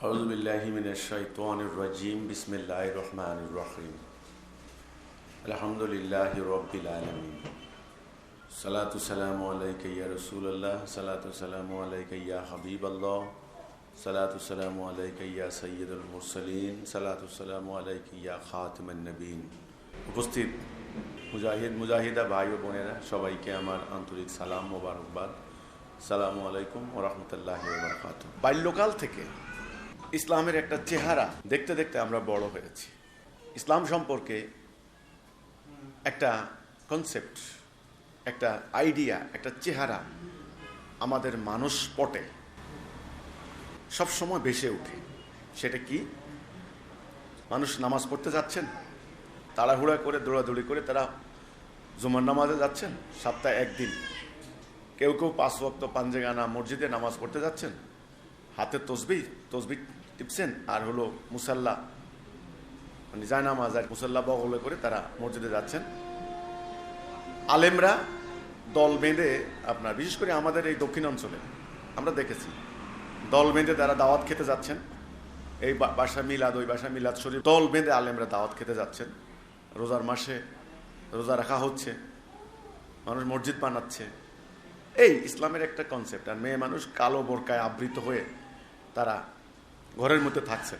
আউযু বিল্লাহি মিনাশ শাইতানির রাজিম বিসমিল্লাহির রহমানির রহিম আলহামদুলিল্লাহি রাব্বিল আলামিন সালাতু সালামু আলাইকা ইয়া রাসূলুল্লাহ সালাতু সালামু আলাইকা ইয়া হাবিবাল্লাহ সালাতু সালামু আলাইকা ইয়া সাইয়্যিদুল মুরসালিন সালাতু সালামু আলাইকা ইয়া খাতিমান নবীন। উপস্থিত মুজাহিদা ভাই ও বোনেরা, সবাইকে আমার আন্তরিক সালাম মোবারকবাদ। আসসালামু আলাইকুম ওয়া রাহমাতুল্লাহি ওয়া বারাকাতুহু। বাল্যকাল থেকে ইসলামের একটা চেহারা দেখতে দেখতে আমরা বড় হয়েছি। ইসলাম সম্পর্কে একটা কনসেপ্ট, একটা আইডিয়া, একটা চেহারা আমাদের মানসপটে সবসময় ভেসে ওঠে। সেটা কি? মানুষ নামাজ পড়তে যাচ্ছেন, তাড়াহুড়া করে দৌড়াদৌড়ি করে তারা জুমার নামাজে যাচ্ছেন সপ্তাহে একদিন। কেউ কেউ 5 ওয়াক্ত পাঞ্জেগানা মসজিদে নামাজ পড়তে যাচ্ছেন, হাতে তসবিহ টিপছেন, আর হলো মুসাল্লা মানে জায়নামাজ আর মুসাল্লা বগলে করে তারা মসজিদে যাচ্ছেন। আলেমরা দল বেঁধে, আপনার বিশেষ করে আমাদের এই দক্ষিণ অঞ্চলে আমরা দেখেছি, দল বেঁধে তারা দাওয়াত খেতে যাচ্ছেন। এই বাসা মিলাদ, ওই বাসা মিলাদ শরীফ, দল বেঁধে আলেমরা দাওয়াত খেতে যাচ্ছেন। রোজার মাসে রোজা রাখা হচ্ছে, মানুষ মসজিদ বানাচ্ছে। এই ইসলামের একটা কনসেপ্ট। আর মেয়ে মানুষ কালো বোরকায় আবৃত হয়ে তারা ঘরের মধ্যে থাকছে।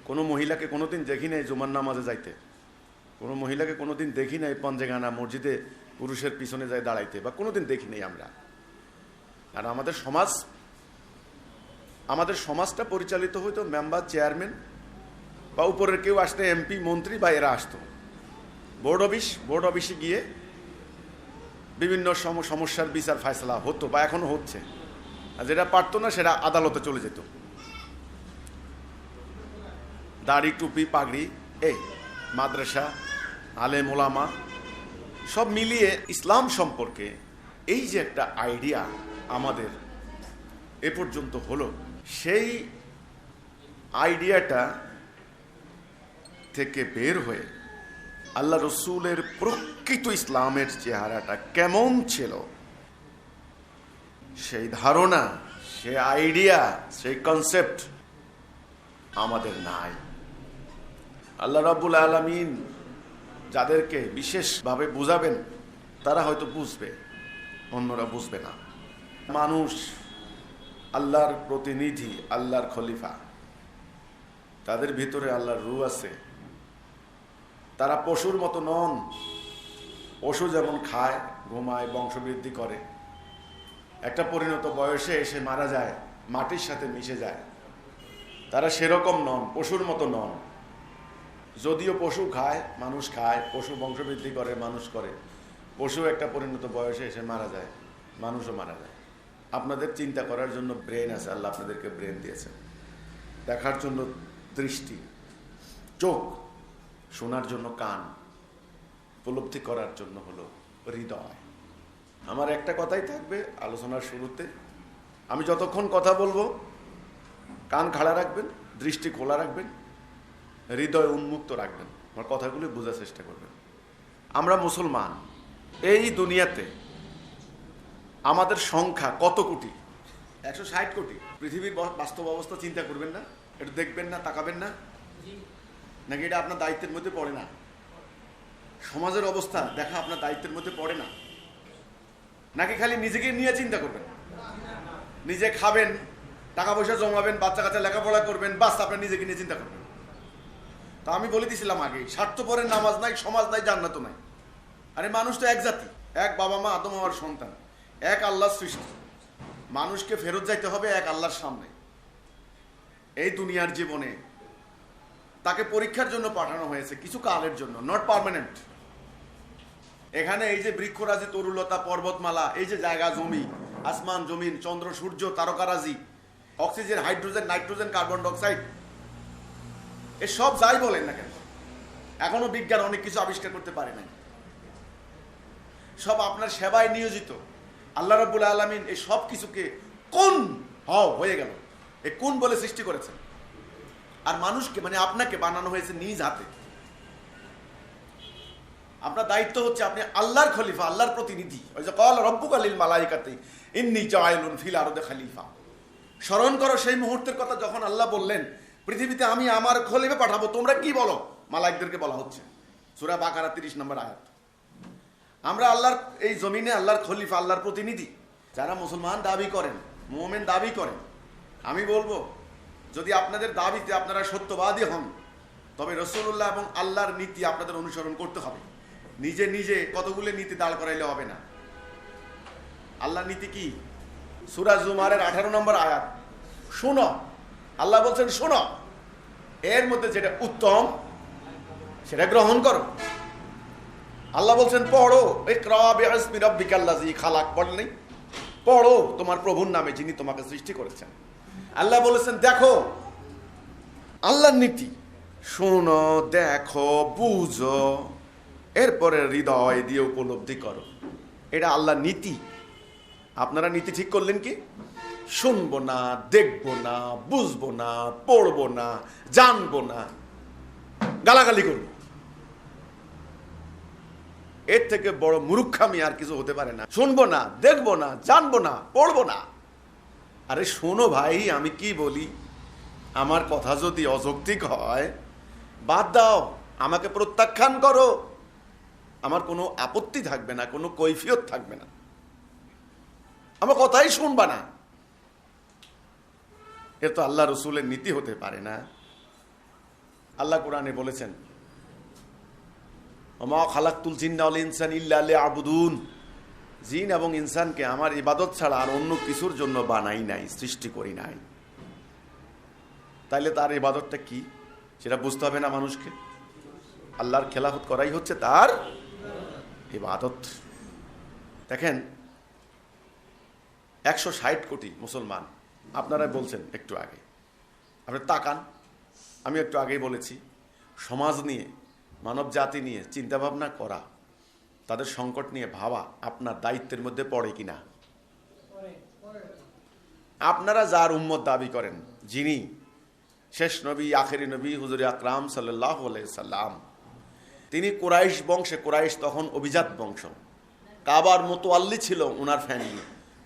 কোনো মহিলাকে কোনোদিন দেখি নাই জুমার নামাজে যাইতে, কোনো মহিলাকে কোনোদিন দেখি নাই পঞ্জেগানা মসজিদে পুরুষের পিছনে যায় দাঁড়াইতে, বা কোনোদিন দেখি নাই আমরা। আর আমাদের সমাজটা পরিচালিত হইতো মেম্বার, চেয়ারম্যান বা উপরের কেউ আসতে, এমপি, মন্ত্রী বা এরা আসতো। বোর্ড অফিসে গিয়ে বিভিন্ন সমস্যার বিচার ফায়সালা হতো, বা এখনো হচ্ছে। আর যেটা পারতো না সেটা আদালতে চলে যেত। দাড়ি, টুপি, পাগড়ি, এই মাদ্রাসা, আলেম ওলামা সব মিলিয়ে ইসলাম সম্পর্কে এই যে একটা আইডিয়া আমাদের এ পর্যন্ত হলো, সেই আইডিয়াটা থেকে বের হয়ে আল্লাহ রসুলের প্রকৃত ইসলামের চেহারাটা কেমন ছিল, সেই ধারণা, সেই আইডিয়া, সেই কনসেপ্ট আমাদের নাই। আল্লাহ রাব্বুল আলামিন যাদেরকে বিশেষভাবে বুঝাবেন তারা হয়তো বুঝবে, অন্যরা বুঝবে না। মানুষ আল্লাহর প্রতিনিধি, আল্লাহর খলিফা, তাদের ভিতরে আল্লাহর রূহ আছে। তারা পশুর মতো নন। পশু যেমন খায়, ঘুমায়, বংশবৃদ্ধি করে, একটা পরিণত বয়সে এসে মারা যায়, মাটির সাথে মিশে যায়। তারা সেরকম নন, পশুর মতো নন। যদিও পশু খায়, মানুষ খায়, পশু বংশবৃদ্ধি করে, মানুষ করে, পশু একটা পরিণত বয়সে এসে মারা যায়, মানুষও মারা যায়। আপনাদের চিন্তা করার জন্য ব্রেন আছে, আল্লাহ আপনাদেরকে ব্রেন দিয়েছেন। দেখার জন্য দৃষ্টি, চোখ, শোনার জন্য কান, উপলব্ধি করার জন্য হলো হৃদয়। আমার একটা কথাই থাকবে আলোচনার শুরুতে, আমি যতক্ষণ কথা বলবো কান খাড়া রাখবেন, দৃষ্টি খোলা রাখবেন, হৃদয় উন্মুক্ত রাখবেন, আমার কথাগুলি বোঝার চেষ্টা করবেন। আমরা মুসলমান, এই দুনিয়াতে আমাদের সংখ্যা কত কোটি? 160 কোটি। পৃথিবীর বাস্তব অবস্থা চিন্তা করবেন না? এটা দেখবেন না, তাকাবেন না? নাকি এটা আপনার দায়িত্বের মধ্যে পড়ে না? সমাজের অবস্থা দেখা আপনার দায়িত্বের মধ্যে পড়ে না? নাকি খালি নিজেকে নিয়ে চিন্তা করবেন? নিজে খাবেন, টাকা পয়সা জমাবেন, বাচ্চা কাচ্চা লেখাপড়া করবেন, বাস আপনার নিজেকে নিয়ে চিন্তা করবেন। তা আমি বলে দিয়েছিলাম আগে, স্বার্থপরের নামাজ নাই, সমাজ নাই, জান্নাতও নাই। আরে মানুষ তো এক জাতি, এক বাবা মা আদম হওয়ার সন্তান, এক আল্লাহর সৃষ্টি। মানুষকে ফেরত যাইতে হবে এক আল্লাহর সামনে। এই দুনিয়ার জীবনে তাকে পরীক্ষার জন্য পাঠানো হয়েছে, কিছু কালের জন্য, নট পার্মানেন্ট। এখানে এই যে বৃক্ষরাজি, তরুলতা, পর্বতমালা, এই যে জায়গা জমি, আসমান জমিন, চন্দ্র সূর্য, তারকারাজি, oxygen, hydrogen, nitrogen, carbon dioxide, এসব যাই বলেন না কেন, এখনো বিজ্ঞান অনেক কিছু আবিষ্কার করতে পারে নাই। সব আপনার সেবায় নিয়োজিত। আল্লাহ রাব্বুল আলামিন এই সব কিছুকে কোন হয়ে গেল, এই কোন বলে সৃষ্টি করেছেন। আর মানুষকে মানে আপনাকে বানানো হয়েছে নিজ হাতে। আপনার দায়িত্ব হচ্ছে আপনি আল্লাহর খলিফা, আল্লাহর প্রতিনিধি। ওই যে ক্বালা রাব্বুকা লিল মালাইকাতি ইন্নী জাইলুন ফিল আরদি খলিফা। স্মরণ করো সেই মুহূর্তের কথা যখন আল্লাহ বললেন পৃথিবীতে আমি আমার খলিফা পাঠাবো, তোমরা কি বলো? মালাইকদেরকে বলা হচ্ছে, সূরা বাকারা 30 নম্বর আয়াত। আমরা আল্লাহর এই জমিনে আল্লাহর খলিফা, আল্লাহর প্রতিনিধি। যারা মুসলমান দাবি করেন, মুমিন দাবি করেন, আমি বলবো যদি আপনাদের দাবিতে আপনারা সত্যবাদী হন, তবে রাসূলুল্লাহ এবং আল্লাহর নীতি আপনাদের অনুসরণ করতে হবে। নিজে নিজে কতগুলো নীতি দাঁড় করাইলে হবে না। আল্লাহর নীতি কি? সূরা জুমারের 18 নম্বর আয়াত। শোনো, আল্লাহ বলছেন শোনো, এর মধ্যে যেটা উত্তম সেটা গ্রহণ করো। আল্লাহ বলছেন পড়ো, ইকরা বিইসমি রাব্বিকাল্লাযী খালাক, পড়লেন? পড়ো তোমার প্রভুর নামে যিনি তোমাকে সৃষ্টি করেছেন। আল্লাহ বলেছেন দেখো আল্লাহর নীতি, শোনো, দেখো, বুঝো, এরপরে হৃদয় দিয়ে উপলব্ধি করো। এটা আল্লাহর নীতি। আপনারা নীতি ঠিক করলেন কি? শুনবো না, দেখবো না, বুঝবো না, পড়বো না, জানবো না, গালাগালি করবো। এর থেকে বড় মূর্খামি আর কিছু হতে পারে না। শুনবো না, দেখবো না, জানবো না, পড়বো না। আরে শোনো ভাই, আমি কি বলি, আমার কথা যদি অযৌক্তিক হয় বাদ দাও, আমাকে প্রত্যাখ্যান করো, আমার কোনো আপত্তি থাকবে না, কোনো কৈফিয়ত থাকবে না। আমার কথাই শুনবা না, এর তো আল্লাহ রসুলের নীতি হতে পারে না। আল্লাহ কোরআনে বলেছেন ওমা খালাকতুল জিন্না ওয়াল ইনসানা ইল্লা লিয়াবুদুন, জিন এবং ইনসানকে আমার ইবাদত ছাড়া আর অন্য কিছুর জন্য বানাই নাই, সৃষ্টি করি নাই। তাইলে তার ইবাদতটা কি সেটা বুঝতে হবে না মানুষকে? আল্লাহর খেলাফত করাই হচ্ছে তার ইবাদত। দেখেন 160 কোটি মুসলমান, আপনারা বলছেন একটু আগে, আপনি তাকান, আমি একটু আগেই বলেছি, সমাজ নিয়ে, মানব জাতি নিয়ে চিন্তা ভাবনা করা, তাদের সংকট নিয়ে ভাবা আপনার দায়িত্বের মধ্যে পড়ে কিনা? আপনারা যার উম্মত দাবি করেন, যিনি শেষ নবী, আখেরি নবী হুজুর আকরাম সাল্লাল্লাহু আলাইহি সাল্লাম, তিনি কুরাইশ বংশে, কুরাইশ তখন অভিজাত বংশ, কাবার মুতাওয়াল্লি ছিল উনার ফ্যামিলি,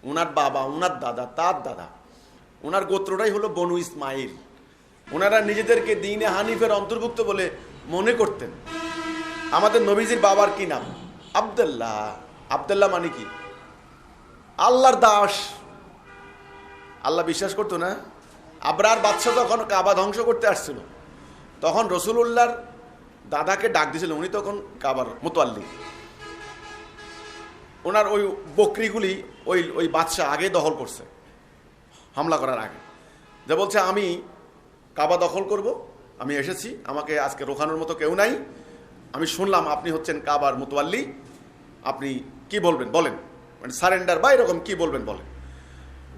উনার বাবা, উনার দাদা, তার দাদা, উনার গোত্রটাই হলো বনু ইসমাইল। ওনারা নিজেদেরকে দ্বীনে হানিফের অন্তর্ভুক্ত বলে মনে করতেন। আমাদের নবীজির বাবার কি নাম? আব্দুল্লাহ। আব্দুল্লাহ মানে কি? আল্লাহর দাস। আল্লাহ বিশ্বাস করতো না? আবরার বাদশা যখন কাবা ধ্বংস করতে আসছিল, তখন রাসূলুল্লাহর দাদাকে ডাক দিয়েছিল, উনি তখন কাবার মুতাওয়াল্লি। ওনার ওই বকরিগুলি ওই বাদশা আগে দখল করছে, হামলা করার আগে, যে বলছে আমি কাবা দখল করব, আমি এসেছি, আমাকে আজকে রোখানোর মতো কেউ নাই, আমি শুনলাম আপনি হচ্ছেন কাবার মুতাওয়াল্লি, আপনি কি বলবেন বলেন, মানে সারেন্ডার বা এরকম কি বলবেন বলেন।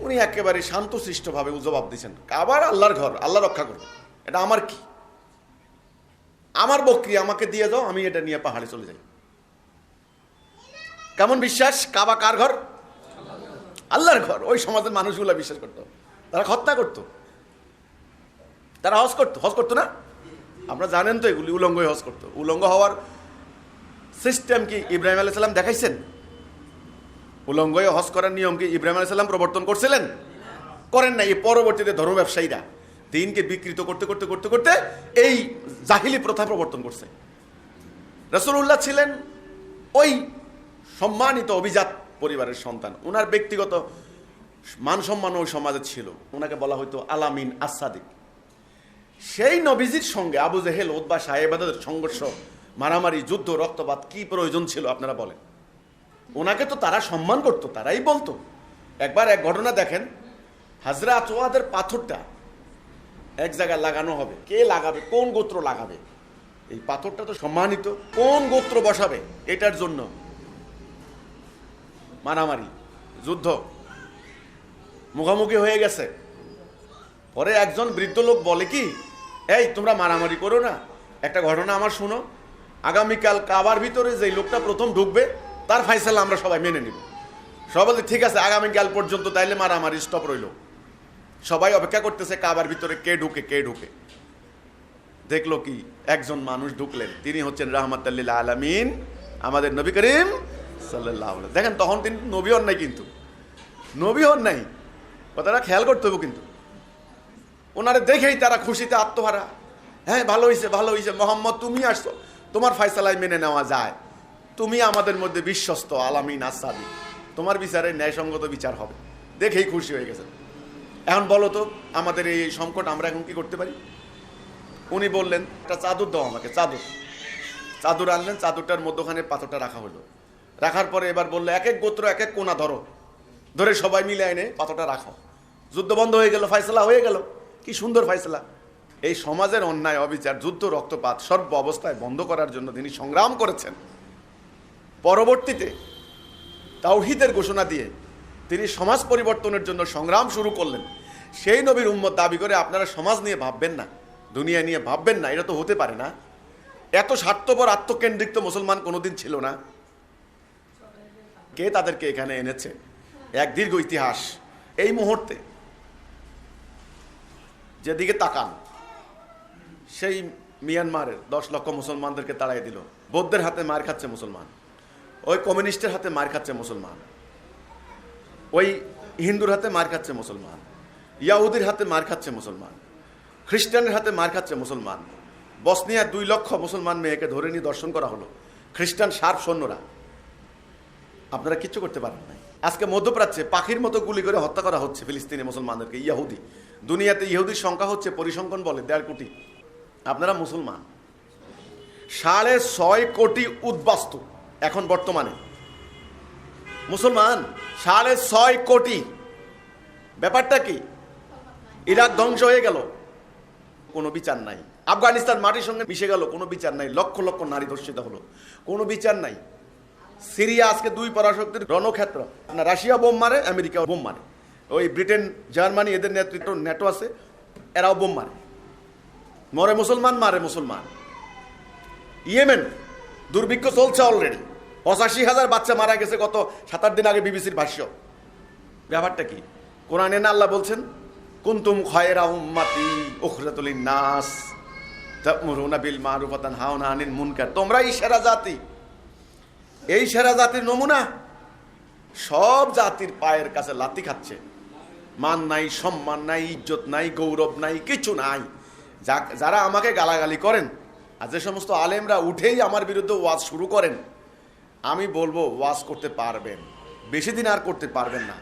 উনি একেবারে শান্তশিষ্টভাবে জবাব দিয়েছেন, কাবার আল্লাহর ঘর, আল্লাহ রক্ষা করবে, এটা আমার কি, আমার বকরি আমাকে দিয়ে দাও, আমি এটা নিয়ে পাহাড়ে চলে যাই। কেমন বিশ্বাস? কাবা কার ঘর? আল্লাহর ঘর। ওই সমাজের মানুষগুলো বিশ্বাস করতো, তারা হত্যা করতো, তারা হজ করতো না? আমরা জানেন তো এগুলি উলঙ্গই হজ করতো। উলঙ্গ হওয়ার সিস্টেম কি ইব্রাহিম আলাইহিস সালাম দেখাইছেন? উলঙ্গই হজ করার নিয়ম কি ইব্রাহিম আলাইহিস সালাম প্রবর্তন করছিলেন? করেন না। এই পরবর্তীতে ধর্ম ব্যবসায়ীরা দিনকে বিকৃত করতে করতে করতে করতে এই জাহিলি প্রথা প্রবর্তন করছে। রাসূলুল্লাহ ছিলেন ওই সম্মানিত অভিজাত পরিবারের সন্তান, ওনার ব্যক্তিগত মান সম্মান ওই সমাজে ছিল, ওনাকে বলা হয়তো আলামিন আসাদিক। সেই নবীজির সঙ্গে আবু জেহেল, উতবা, সাহেবাদের সংঘর্ষ, মারামারি, যুদ্ধ, রক্তপাত কি প্রয়োজন ছিল আপনারা বলেন? ওনাকে তো তারা সম্মান করতো, তারাই বলতো। একবার এক ঘটনা দেখেন, হাজরাত ওয়াদের পাথরটা এক জায়গায় লাগানো হবে, কে লাগাবে, কোন গোত্র লাগাবে, এই পাথরটা তো সম্মানিত, কোন গোত্র বসাবে, এটার জন্য মারামারি, যুদ্ধ, মুখোমুখি হয়ে গেছে। পরে একজন বৃদ্ধ লোক বলে কি, এই তোমরা মারামারি করো না, একটা ঘটনা আমার শুনো, আগামীকাল কাবার ভিতরে যে লোকটা প্রথম ঢুকবে তার ফাইসালা আমরা সবাই মেনে নিব। সবাই বলতে ঠিক আছে, আগামীকাল পর্যন্ত তাইলে মারামারি স্টপ রইল। সবাই অপেক্ষা করতেছে কাবার ভিতরে কে ঢুকে কে ঢুকে। দেখলো কি, একজন মানুষ ঢুকলেন, তিনি হচ্ছেন রাহমাতাল লিল আলামিন, আমাদের নবী করিম সাল্লাল্লাহু আলাইহি। দেখেন তখন তিনি নবী হন নাই, কিন্তু নবী হন নাই, কথাটা খেয়াল করতে হবে কিন্তু। ওনারে দেখেই তারা খুশিতে আত্মহারা। হ্যাঁ, ভালো হয়েছে, ভালো হয়েছে, মোহাম্মদ তুমি আসছো, তোমার ফয়সালায় মেনে নেওয়া যায়, তুমি আমাদের মধ্যে বিশ্বস্ত আলামিন আসাদি, তোমার বিচারে ন্যায়সঙ্গত বিচার হবে, দেখেই খুশি হয়ে গেছেন। এখন বলো তো আমাদের এই সংকট আমরা এখন কি করতে পারি? উনি বললেন একটা চাদর দাও আমাকে, চাদর আনলেন, চাদরটার মধ্যখানে পাথরটা রাখা হলো। রাখার পরে এবার বললো এক এক গোত্র এক এক কোণা ধরে সবাই মিলে এনে পাথরটা রাখো। যুদ্ধ বন্ধ হয়ে গেল, ফয়সালা হয়ে গেল। কি সুন্দর ফয়সালা! এই সমাজের অন্যায়, অবিচার, যুদ্ধ, রক্তপাত সর্ব অবস্থায় বন্ধ করার জন্য তিনি সংগ্রাম করেছেন। পরবর্তীতে তাওহীদের ঘোষণা দিয়ে তিনি সমাজ পরিবর্তনের জন্য সংগ্রাম শুরু করলেন। সেই নবীর উম্মত দাবি করে আপনারা সমাজ নিয়ে ভাববেন না, দুনিয়া নিয়ে ভাববেন না, এটা তো হতে পারে না। এত স্বার্থপর আত্মকেন্দ্রিক তো মুসলমান কোনোদিন ছিল না। কে তাদেরকে এখানে এনেছে? এক দীর্ঘ ইতিহাস। এই মুহূর্তে যেদিকে তাকান, সেই মিয়ানমারের 10 লক্ষ মুসলমানদেরকে তাড়াই দিল। বৌদ্ধের হাতে মার খাচ্ছে মুসলমান, ওই কমিউনিস্টের হাতে মার খাচ্ছে মুসলমান, ওই হিন্দুর হাতে মার খাচ্ছে মুসলমান, ইয়াহুদির হাতে মার খাচ্ছে মুসলমান, খ্রিস্টানের হাতে মার খাচ্ছে মুসলমান। বসনিয়া 2 লক্ষ মুসলমান মেয়েকে ধরে নিয়ে দর্শন করা হলো, খ্রিস্টান শার্প সৈন্যরা। আপনারা কিচ্ছু করতে পারেন না। আজকে মধ্যপ্রাচ্যে পাখির মতো গুলি করে হত্যা করা হচ্ছে ফিলিস্তিনি মুসলমানদেরকে, ইহুদি। দুনিয়াতে ইহুদির সংখ্যা হচ্ছে, পরিসংখ্যান বলে 1.5 কোটি। আপনারা মুসলমান 6.5 কোটি উদ্বাস্তু এখন বর্তমানে মুসলমান, 6.5 কোটি। ব্যাপারটা কি? ইরাক ধ্বংস হয়ে গেল, কোনো বিচার নাই। আফগানিস্তান মাটির সঙ্গে মিশে গেল, কোনো বিচার নাই। লক্ষ লক্ষ নারী ধর্ষিত হলো, কোনো বিচার নাই। সিরিয়া আজকে 2 পরাশক্তির রণক্ষেত্র। রাশিয়া বোম মারে, আমেরিকা বোম মারে, ওই ব্রিটেন, জার্মানি, এদের নেতৃত্ব ন্যাটো আছে, এরাও বোম মারে। মরে মুসলমান, মারে মুসলমান। ইয়েমেন দুর্ভিক্ষ চলছে অলরেডি, 85,000 বাচ্চা মারা গেছে গত 7-8 দিন আগে, বিবিসির ভাষ্য। ব্যাপারটা কি? কোরআনে না আল্লাহ বলছেন কুনতুম খায়রা উম্মাতি উখরাতুল লিন-নাস তা'মুরুনা বিল মা'রুফ ওয়া তানহাউনা আনিল মুনকার। তোমরাই সেরা জাতি। এই সেরা জাতির নমুনা সব জাতির পায়ের কাছে লাথি খাচ্ছে। মান নাই, সম্মান নাই, ইজ্জত নাই, গৌরব নাই, কিছু নাই। যারা আমাকে গালাগালি করেন, আর যে সমস্ত আলেমরা উঠেই আমার বিরুদ্ধে ওয়াজ শুরু করেন, আমি বলবো ওয়াজ করতে পারবেন, বেশি দিন আর করতে পারবেন না।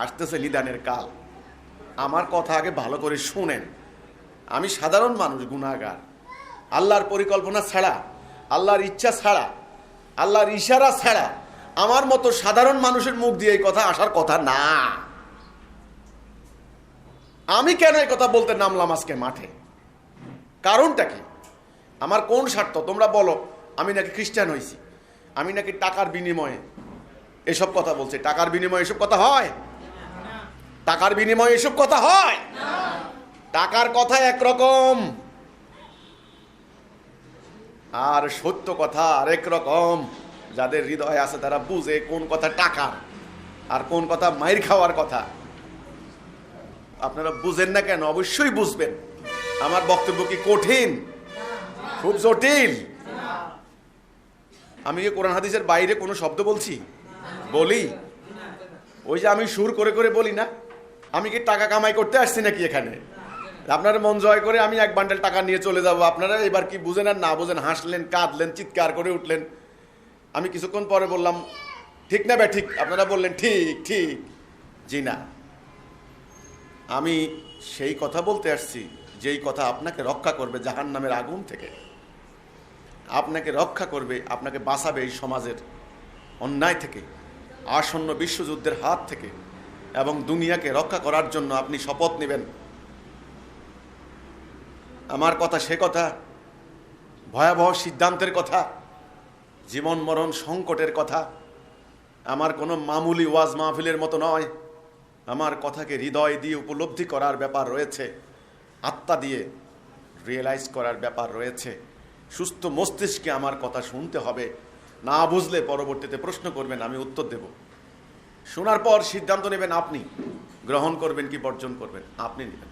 আসতেছে নিদানের কাল। আমার কথা আগে ভালো করে শুনেন। আমি সাধারণ মানুষ, গুনাহগার। আল্লাহর পরিকল্পনা ছাড়া, আল্লাহর ইচ্ছা ছাড়া, আল্লাহর ইশারা ছাড়া আমার মতো সাধারণ মানুষের মুখ দিয়ে এই কথা আসার কথা না। আমি কেন এই কথা বলতে নামলাম আজকে মাঠে? কারণটা কি? আমার কোন স্বার্থ? তোমরা বলো আমি নাকি খ্রিস্টান হয়েছি, আমি নাকি টাকার বিনিময়ে এসব কথা বলছি। টাকার বিনিময়ে এসব কথা হয়? টাকার বিনিময়ে এসব কথা হয়? টাকার কথা একরকম, আর সত্য কথা আরেক রকম। যাদের হৃদয় আছে তারা বুঝে কোন কথা টাকার আর কোন কথা মাইর খাওয়ার কথা। আপনারা বুঝেন না কেন? অবশ্যই বুঝবেন। আমার বক্তব্য কি কঠিন? খুব জটিল? আমি কি কোরআন হাদিসের বাইরে কোনো শব্দ বলছি? বলি? ওই যে আমি সুর করে করে বলি না, আমি কি টাকা কামাই করতে আসছি নাকি এখানে? আপনারা মন জয় করে আমি 1 বান্ডেল টাকা নিয়ে চলে যাব। আপনারা এবার কি বুঝেন আর না বুঝেন, হাসলেন, কাঁদলেন, চিৎকার করে উঠলেন। আমি কিছুক্ষণ পরে বললাম ঠিক না বে ঠিক, আপনারা বললেন ঠিক ঠিক। জি না, আমি সেই কথা বলতে আসছি যেই কথা আপনাকে রক্ষা করবে জাহান্নামের আগুন থেকে, আপনাকে রক্ষা করবে, আপনাকে বাঁচাবে এই সমাজের অন্যায় থেকে, আসন্ন বিশ্বযুদ্ধের হাত থেকে, এবং দুনিয়াকে রক্ষা করার জন্য আপনি শপথ নেবেন। আমার কথা সে কথা, ভয়াবহ সিদ্ধান্তের কথা, জীবন মরণ সংকটের কথা। আমার কোনো মামুলি ওয়াজ মাহফিলের মতো নয়। আমার কথাকে হৃদয় দিয়ে উপলব্ধি করার ব্যাপার রয়েছে, আত্মা দিয়ে রিয়েলাইজ করার ব্যাপার রয়েছে। সুস্থ মস্তিষ্কে আমার কথা শুনতে হবে। না বুঝলে পরবর্তীতে প্রশ্ন করবেন, আমি উত্তর দেব। শোনার পর সিদ্ধান্ত নেবেন আপনি, গ্রহণ করবেন কি বর্জন করবেন আপনি নেবেন।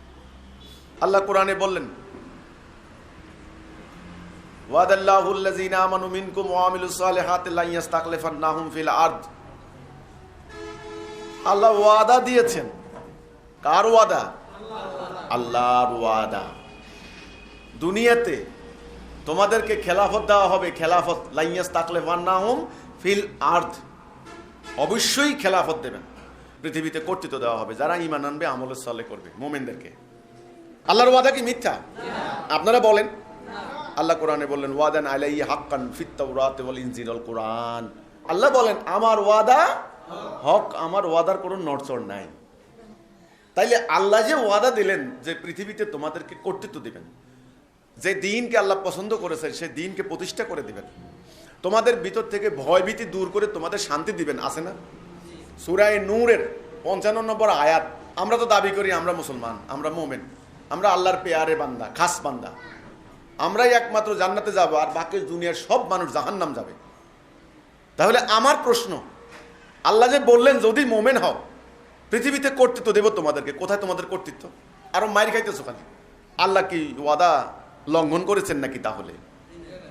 আল্লাহ কোরআনে বললেন ওয়াদাল্লাহুল্লাযীনা আমানু মিনকুম ওয়া আমিলুস সালিহাতি লা ইস্তাখলিফান্নাহুম ফিল আরদ। আল্লাহ ওয়াদা দিয়েছেন। কার ওয়াদা? আল্লাহর ওয়াদা। দুনিয়াতে তোমাদেরকে খেলাফত দেওয়া হবে, খেলাফত লাইয়াস তাকলে বান্নাহুম ফিল আর্থ, অবশ্যই খেলাফত দেবেন, পৃথিবীতে কর্তৃত্ব দেওয়া হবে যারা ঈমান আনবে, আমলে সালেহ করবে, মুমিনদেরকে। আল্লাহর ওয়াদা কি মিথ্যা? আপনারা বলেন। আল্লাহ কোরআনে বললেন ওয়াদান আলাইহি হাক্কান ফিত তাওরাত ওয়াল ইনজিল ওয়াল কোরআন। আল্লাহ বলেন আমার ওয়াদা হক, আমার ওয়াদার কোনো নড়চড় নাই। তাইলে আল্লাহ যে ওয়াদা দিলেন যে পৃথিবীতে তোমাদেরকে কর্তৃত্ব দিবেন, যে দিনকে আল্লাহ পছন্দ করেছেন সেই দিনকে প্রতিষ্ঠা করে দিবেন, তোমাদের ভিতর থেকে ভয়ভীতি দূর করে তোমাদের শান্তি দিবেন, আছে না? সূরা নূরের 55 নম্বর আয়াত। আমরা তো দাবি করি আমরা মুসলমান, আমরা মুমিন, আমরা আল্লাহর পেয়ারে বান্দা, খাস বান্দা, আমরাই একমাত্র জান্নাতে যাব আর বাকি দুনিয়ার সব মানুষ জাহান্নাম যাবে। তাহলে আমার প্রশ্ন, আল্লাহ যে বললেন যদি মুমিন হও পৃথিবীতে কর্তৃত্ব দেব তোমাদেরকে, কোথায় তোমাদের কর্তৃত্ব? আরো মাইর খাইতেছো খালি। আল্লাহ কি ওয়াদা লঙ্ঘন করেছেন নাকি? তাহলে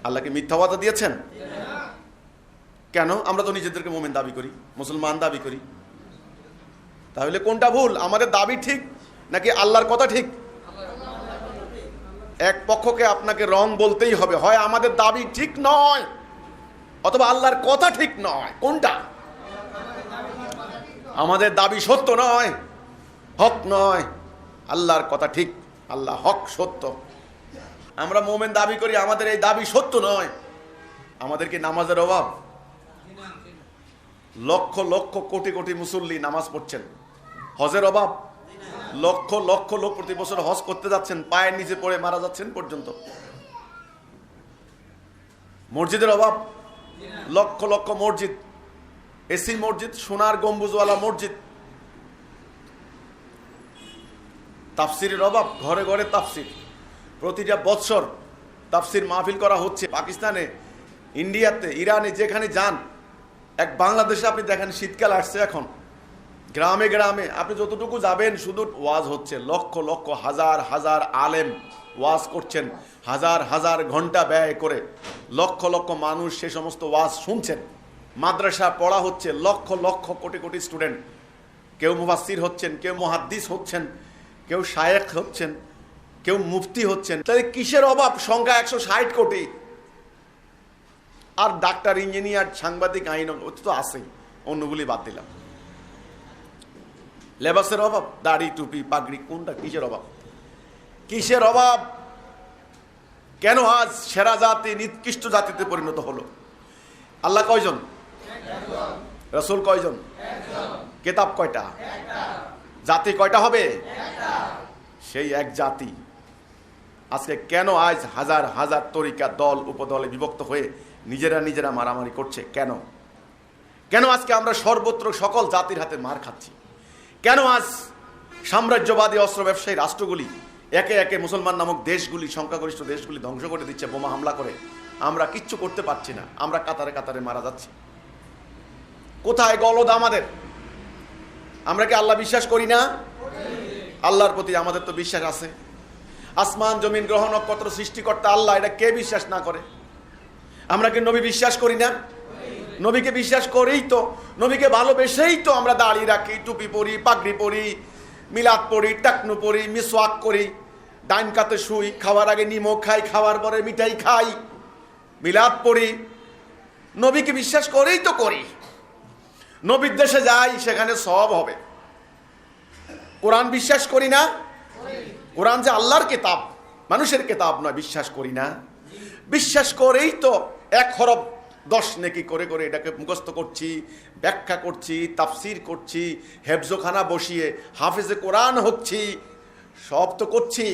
আল্লাহকে মিথ্যা ওয়াদা দিয়েছেন কেন? আমরা তো নিজেদেরকে মুমিন দাবি করি, মুসলমান দাবি করি। তাহলে কোনটা ভুল? আমাদের দাবি ঠিক নাকি আল্লাহর কথা ঠিক? এক পক্ষকে আপনাকে রং বলতেই হবে, হয় আমাদের দাবি ঠিক নয় অথবা আল্লাহর কথা ঠিক নয়। কোনটা? আমাদের দাবি সত্য নয়, হক নয়, আল্লাহর কথা ঠিক, আল্লাহ হক সত্য। আমরা মুমিন দাবি করি, আমাদের এই দাবি সত্য নয়। আমাদেরকে নামাজের অভাব? লক্ষ লক্ষ কোটি কোটি মুসল্লি নামাজ পড়ছেন। হজের অভাব? লক্ষ লক্ষ লোক প্রতি বছর হজ করতে যাচ্ছেন, পায়ের নিচে পড়ে মারা যাচ্ছেন পর্যন্ত। মসজিদের অভাব? লক্ষ লক্ষ মসজিদ, এসি মসজিদ, সোনার গম্বুজওয়ালা মসজিদ। তাফসিরের অভাব? ঘরে ঘরে তাফসির, প্রতিটা বৎসর তাফসির মাহফিল করা হচ্ছে। পাকিস্তানে, ইন্ডিয়াতে, ইরানে, যেখানে যান, এক বাংলাদেশে আপনি দেখেন শীতকাল আসছে এখন, গ্রামে গ্রামে আপনি যতটুকু যাবেন শুধু ওয়াজ হচ্ছে। লক্ষ লক্ষ হাজার হাজার আলেম ওয়াজ করছেন, হাজার হাজার ঘন্টা ব্যয় করে লক্ষ লক্ষ মানুষ সে সমস্ত ওয়াজ শুনছেন। মাদ্রাসা পড়া হচ্ছে, লক্ষ লক্ষ কোটি কোটি স্টুডেন্ট, কেউ মুফাসসির হচ্ছেন, কেউ মুহাদ্দিস হচ্ছেন, কেউ শায়েখ হচ্ছেন, কেউ মুফতি হচ্ছেন। তাহলে কিসের অভাব? সংখ্যা 160 কোটি। আর ডাক্তার, ইঞ্জিনিয়ার, সাংবাদিক, আইন তো আছেই, অন্যগুলি বাদ দিলাম। লেবাসের অভাব? দাড়ি, টুপি, পাগড়ি, কোনটা? কিসের অভাব? কিসের অভাব? কেন আজ সেরা জাতি নিকৃষ্ট জাতিতে পরিণত হলো? আল্লাহ কয়জন? রাসূল কয়জন? কিতাব কয়টা? জাতি কয়টা হবে? সেই এক জাতি আজকে কেন আজ হাজার হাজার তরিকা, দল উপদলে বিভক্ত হয়ে নিজেরা নিজেরা মারামারি করছে? কেন? কেন আজকে আমরা সর্বত্র সকল জাতির হাতে মার খাচ্ছি? কেন আজ সাম্রাজ্যবাদী অস্ত্র ব্যবসায়ী রাষ্ট্রগুলি একে একে মুসলমান নামক দেশগুলি, সংখ্যাগরিষ্ঠ দেশগুলি ধ্বংস করে দিচ্ছে বোমা হামলা করে? আমরা কিচ্ছু করতে পারছি না, আমরা কাতারে কাতারে মারা যাচ্ছি। কোথায় গলদ আমাদের? আমরা কি আল্লাহ বিশ্বাস করি না? আল্লাহর প্রতি আমাদের তো বিশ্বাস আছে। আসমান জমিন গ্রহ নক্ষত্র সৃষ্টিকর্তা আল্লাহ, এটা কে বিশ্বাস না করে? আমরা কি নবী বিশ্বাস করি না? নবীকে বিশ্বাস করেই তো, নবীকে ভালোবেসেই তো আমরা দাড়ি রাখি, টুপি পরি, পাগড়ি পরি, মিলাদ পড়ি, টাকনু পরি, মিসওয়াক করি, ডাইন কাতে শুই, খাওয়ার আগে নিমক খাই, খাওয়ার পরে মিঠাই খাই, মিলাদ পড়ি। নবীকে বিশ্বাস করেই তো করি। নবীর দেশে যাই, সেখানে সব হবে। কোরআন বিশ্বাস করি না? কোরআন যে আল্লাহর কিতাব, মানুষের কিতাব নয়, বিশ্বাস করি না? বিশ্বাস করেই তো 1 হরফ 10 নেকি করে করে এটাকে মুখস্থ করছি, ব্যাখ্যা করছি, তাফসির করছি, হেফজখানা বসিয়ে হাফেজে কোরআন হচ্ছি, সব তো করছি।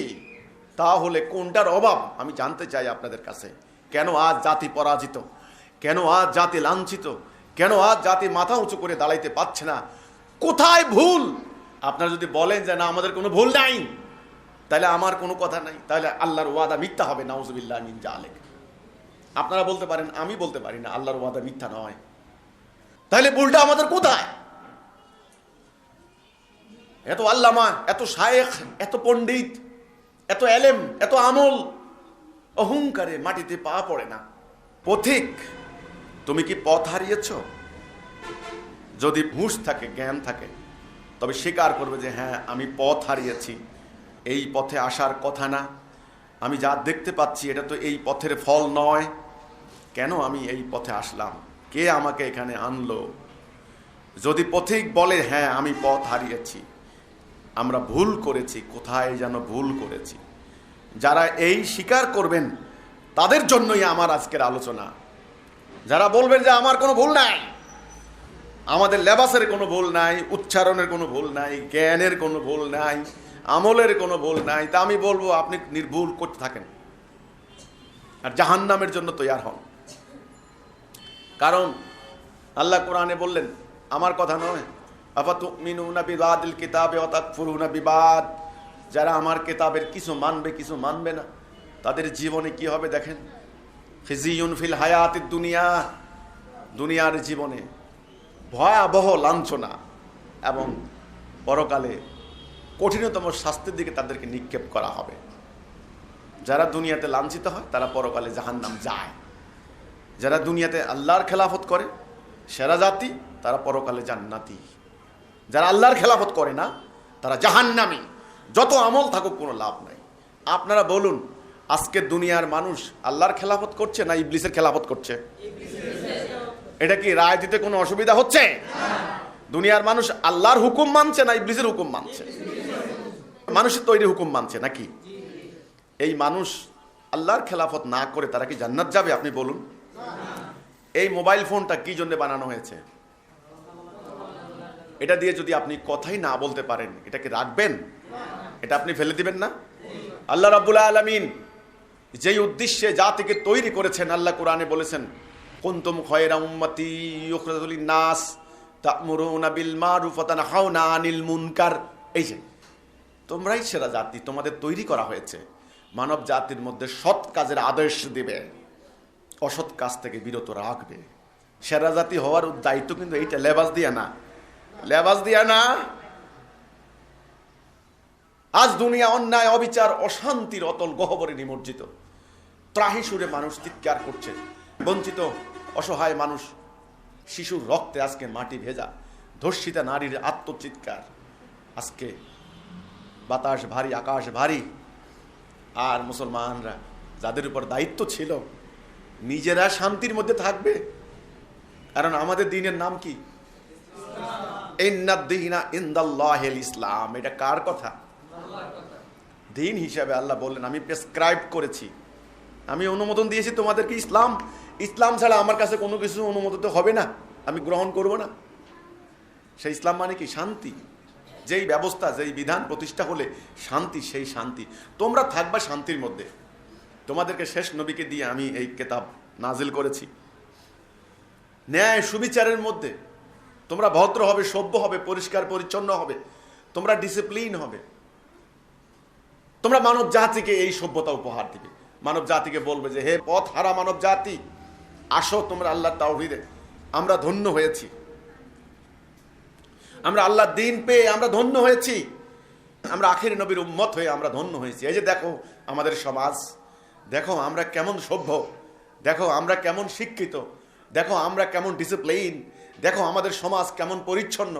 তাহলে কোনটার অভাব আমি জানতে চাই আপনাদের কাছে। কেন আজ জাতি পরাজিত? কেন আজ জাতি লাঞ্ছিত? কেন আজ জাতি মাথা উঁচু করে দাঁড়াইতে পারছে না? কোথায় ভুল? আপনারা যদি বলেন যে না আমাদের কোনো ভুল নাই, তাহলে আমার কোনো কথা নাই, তাহলে আল্লাহর ওয়াদা মিথ্যা হবে, নাউজুবিল্লাহ মিন জালিক। আপনারা বলতে পারেন, আমি বলতে পারি না আল্লাহর ওয়াদা মিথ্যা নয়। তাহলে ভুলটা আমাদের কোথায়? এত আল্লামা, এত শায়েখ, এত পণ্ডিত, এত এলেম, এত আমল, অহংকারে মাটিতে পা পড়ে না। পথিক, তুমি কি পথ হারিয়েছ? যদি হুঁশ থাকে, জ্ঞান থাকে, তবে স্বীকার করবে যে হ্যাঁ আমি পথ হারিয়েছি, এই পথে আসার কথা না, আমি যা দেখতে পাচ্ছি এটা তো এই পথের ফল নয়, কেন আমি এই পথে আসলাম, কে আমাকে এখানে আনলো? যদি পথিক বলে হ্যাঁ আমি পথ হারিয়েছি, আমরা ভুল করেছি, কোথায় যেন ভুল করেছি, যারা এই স্বীকার করবেন তাদের জন্যই আমার আজকের আলোচনা। যারা বলবেন যে আমার কোনো ভুল নাই, আমাদের লেবাসের কোনো ভুল নাই, উচ্চারণের কোনো ভুল নাই, জ্ঞানের কোনো ভুল নাই, আমলের কোনো ভুল নাই, তা আমি বলবো আপনি নির্ভুল করতে থাকেন আর জাহান্নামের জন্য তৈয়ার হন। কারণ আল্লাহ কোরআনে বললেন, আমার কথা নয়, আফাতুমিনুনা বিবাদিল কিতাবে ওয়া তাকফুরুনা বিবাদ, যারা আমার কিতাবের কিছু মানবে কিছু মানবে না, তাদের জীবনে কি হবে দেখেন, খিজিয়ুন ফিল হায়াতিদ দুনিয়া, দুনিয়ার জীবনে ভয়াবহ লাঞ্ছনা এবং পরকালে কঠিনতম শাস্তির দিকে তাদেরকে নিক্ষেপ করা হবে। যারা দুনিয়াতে লাঞ্ছিত হয় তারা পরকালে জাহান্নাম যায়, যারা দুনিয়াতে আল্লাহর খেলাফত করে সেরা জাতি, তারা পরকালে জান্নাতি। যারা আল্লাহর খেলাফত করে না তারা জাহান্নামী। যত আমল থাকুক কোনো লাভ নাই। আপনারা বলুন, আজকে দুনিয়ার মানুষ আল্লাহর খেলাফত করছে না ইবলিসের খেলাফত করছে? এটা কি রায় দিতে কোনো অসুবিধা হচ্ছে? দুনিয়ার মানুষ আল্লাহর হুকুম মানছে না ইবলিসের হুকুম মানছে? মানুষের তৈরি হুকুম মানছে নাকি? এই মানুষ আল্লাহর খেলাফত না করে তারা কি জান্নাত যাবে? আপনি বলুন। এই মোবাইল ফোনটা কি জন্য বানানো হয়েছে? এটা দিয়ে যদি আপনি কথাই না বলতে পারেন, এটা কি রাখবেন? এটা আপনি ফেলে দিবেন না? আল্লাহ রাব্বুল আলামিন যেই উদ্দেশ্যে জাতিকে তৈরি করেছেন, আল্লাহ কোরআনে বলেছেন, কুনতুম খায়রা উম্মতি উখরিজাত লিন-নাস তা'মুরুনা বিল মা'রুফ ওয়া তানহাউনা আনিল মুনকার। এই যে তোমরাই সেরা জাতি, তোমাদের তৈরি করা হয়েছে মানব জাতির মধ্যে সৎ কাজের আদেশ দিবে, অসৎ কাজ থেকে বিরত রাখবে। সেরা জাতি হওয়ার দায়িত্ব কিন্তু এইটা, লেবাস দিয়া না, লেবাস দিয়া না। আজ দুনিয়া অন্যায়, অবিচার, অশান্তির অতল গহ্বরে নিমজ্জিত। ত্রাহি সুরে মানুষ চিৎকার করছে, বঞ্চিত অসহায় মানুষ, শিশুর রক্তে আজকে মাটি ভেজা, ধর্ষিতা নারীর আত্মচিৎকার। আজকে বাতাস ভারী, আকাশ ভারী, আর মুসলমানরা যাদের উপর দায়িত্ব ছিল নিজেরা শান্তির মধ্যে থাকবে। কারণ আমাদের দিনের নাম কি? ইন্নাদ-দীনা ইনদাল্লাহিল ইসলাম। এটা কার কথা? দিন হিসাবে আল্লাহ বললেন, আমি প্রেসক্রাইব করেছি, আমি অনুমোদন দিয়েছি তোমাদেরকে ইসলাম। ইসলাম ছাড়া আমার কাছে কোনো কিছু অনুমোদিত হবে না, আমি গ্রহণ করব না। সেই ইসলাম মানে কি? শান্তি। যেই ব্যবস্থা, যেই বিধান প্রতিষ্ঠা হলে শান্তি, সেই শান্তি। তোমরা থাকবা শান্তির মধ্যে। তোমাদেরকে শেষ নবীকে দিয়ে আমি এই কিতাব নাজিল করেছি। ন্যায় সুবিচারের মধ্যে তোমরা ভদ্র হবে, সভ্য হবে, পরিষ্কার পরিচ্ছন্ন হবে, তোমরা ডিসিপ্লিন হবে। তোমরা মানব জাতিকে এই সভ্যতা উপহার দিবে। মানব জাতিকে বলবে যে হে পথ হারা মানব জাতি, আসো তোমরা আল্লাহর তাওহীদে। আমরা ধন্য হয়েছি, আমরা আল্লাহর দ্বীন পেয়ে আমরা ধন্য হয়েছি, আমরা আখির নবীর উম্মত হয়ে আমরা ধন্য হয়েছি। এই যে দেখো আমাদের সমাজ, দেখো আমরা কেমন সভ্য, দেখো আমরা কেমন শিক্ষিত, দেখো আমরা কেমন ডিসিপ্লিন, দেখো আমাদের সমাজ কেমন পরিচ্ছন্ন,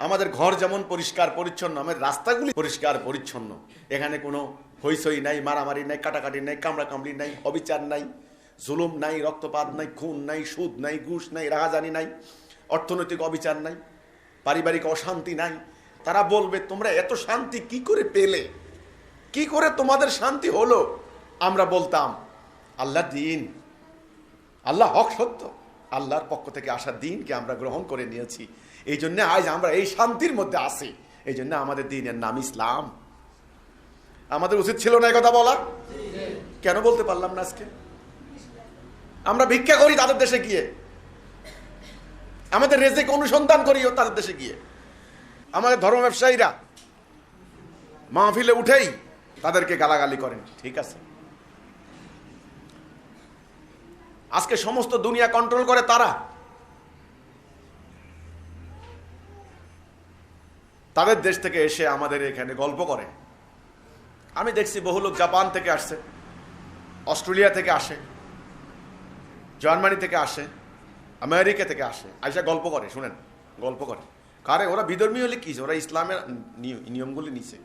আমাদের ঘর যেমন পরিষ্কার পরিচ্ছন্ন, আমাদের রাস্তাগুলি পরিষ্কার পরিচ্ছন্ন। এখানে কোনো হইচই নাই, মারামারি নাই, কাটাকাটি নাই, কামড়াকামড়ি নাই, অবিচার নাই, জুলুম নাই, রক্তপাত নাই, খুন নাই, সুদ নাই, ঘুষ নাই, রাহাজানি নাই, অর্থনৈতিক অবিচার নাই, পারিবারিক অশান্তি নাই। তারা বলবে তোমরা এত শান্তি কি করে পেলে, কি করে তোমাদের শান্তি হলো? আমরা বলতাম আল্লাহর দ্বীন, আল্লাহ হক সত্য, আল্লাহর পক্ষ থেকে আসা দ্বীনকে আমরা গ্রহণ করে নিয়েছি, এই জন্য আজ আমরা এই শান্তির মধ্যে আছি। এই জন্য আমাদের দ্বীনের নাম ইসলাম। আমাদের উচিত ছিল না এই কথা বলা? কেন বলতে পারলাম না আজকে? আমরা ভিক্ষা করি তাদের দেশে গিয়ে, আমাদের রেজেক অনুসন্ধান করিও তাদের দেশে গিয়ে। আমাদের ধর্ম ব্যবসায়ীরা মাহফিলে উঠেই তাদেরকে গালাগালি করেন, ঠিক আছে। আজকে সমস্ত দুনিয়া কন্ট্রোল করে তারা। তাদের দেশ থেকে এসে আমাদের এখানে গল্প করে। আমি দেখছি বহু লোক জাপান থেকে আসছে, অস্ট্রেলিয়া থেকে আসে, জার্মানি থেকে আসে, আমেরিকা থেকে আসে, আইসা গল্প করে। শুনেন, গল্প করে কারে? ওরা বিধর্মী হলে কি, ওরা ইসলামের নিয়মগুলি নিছে।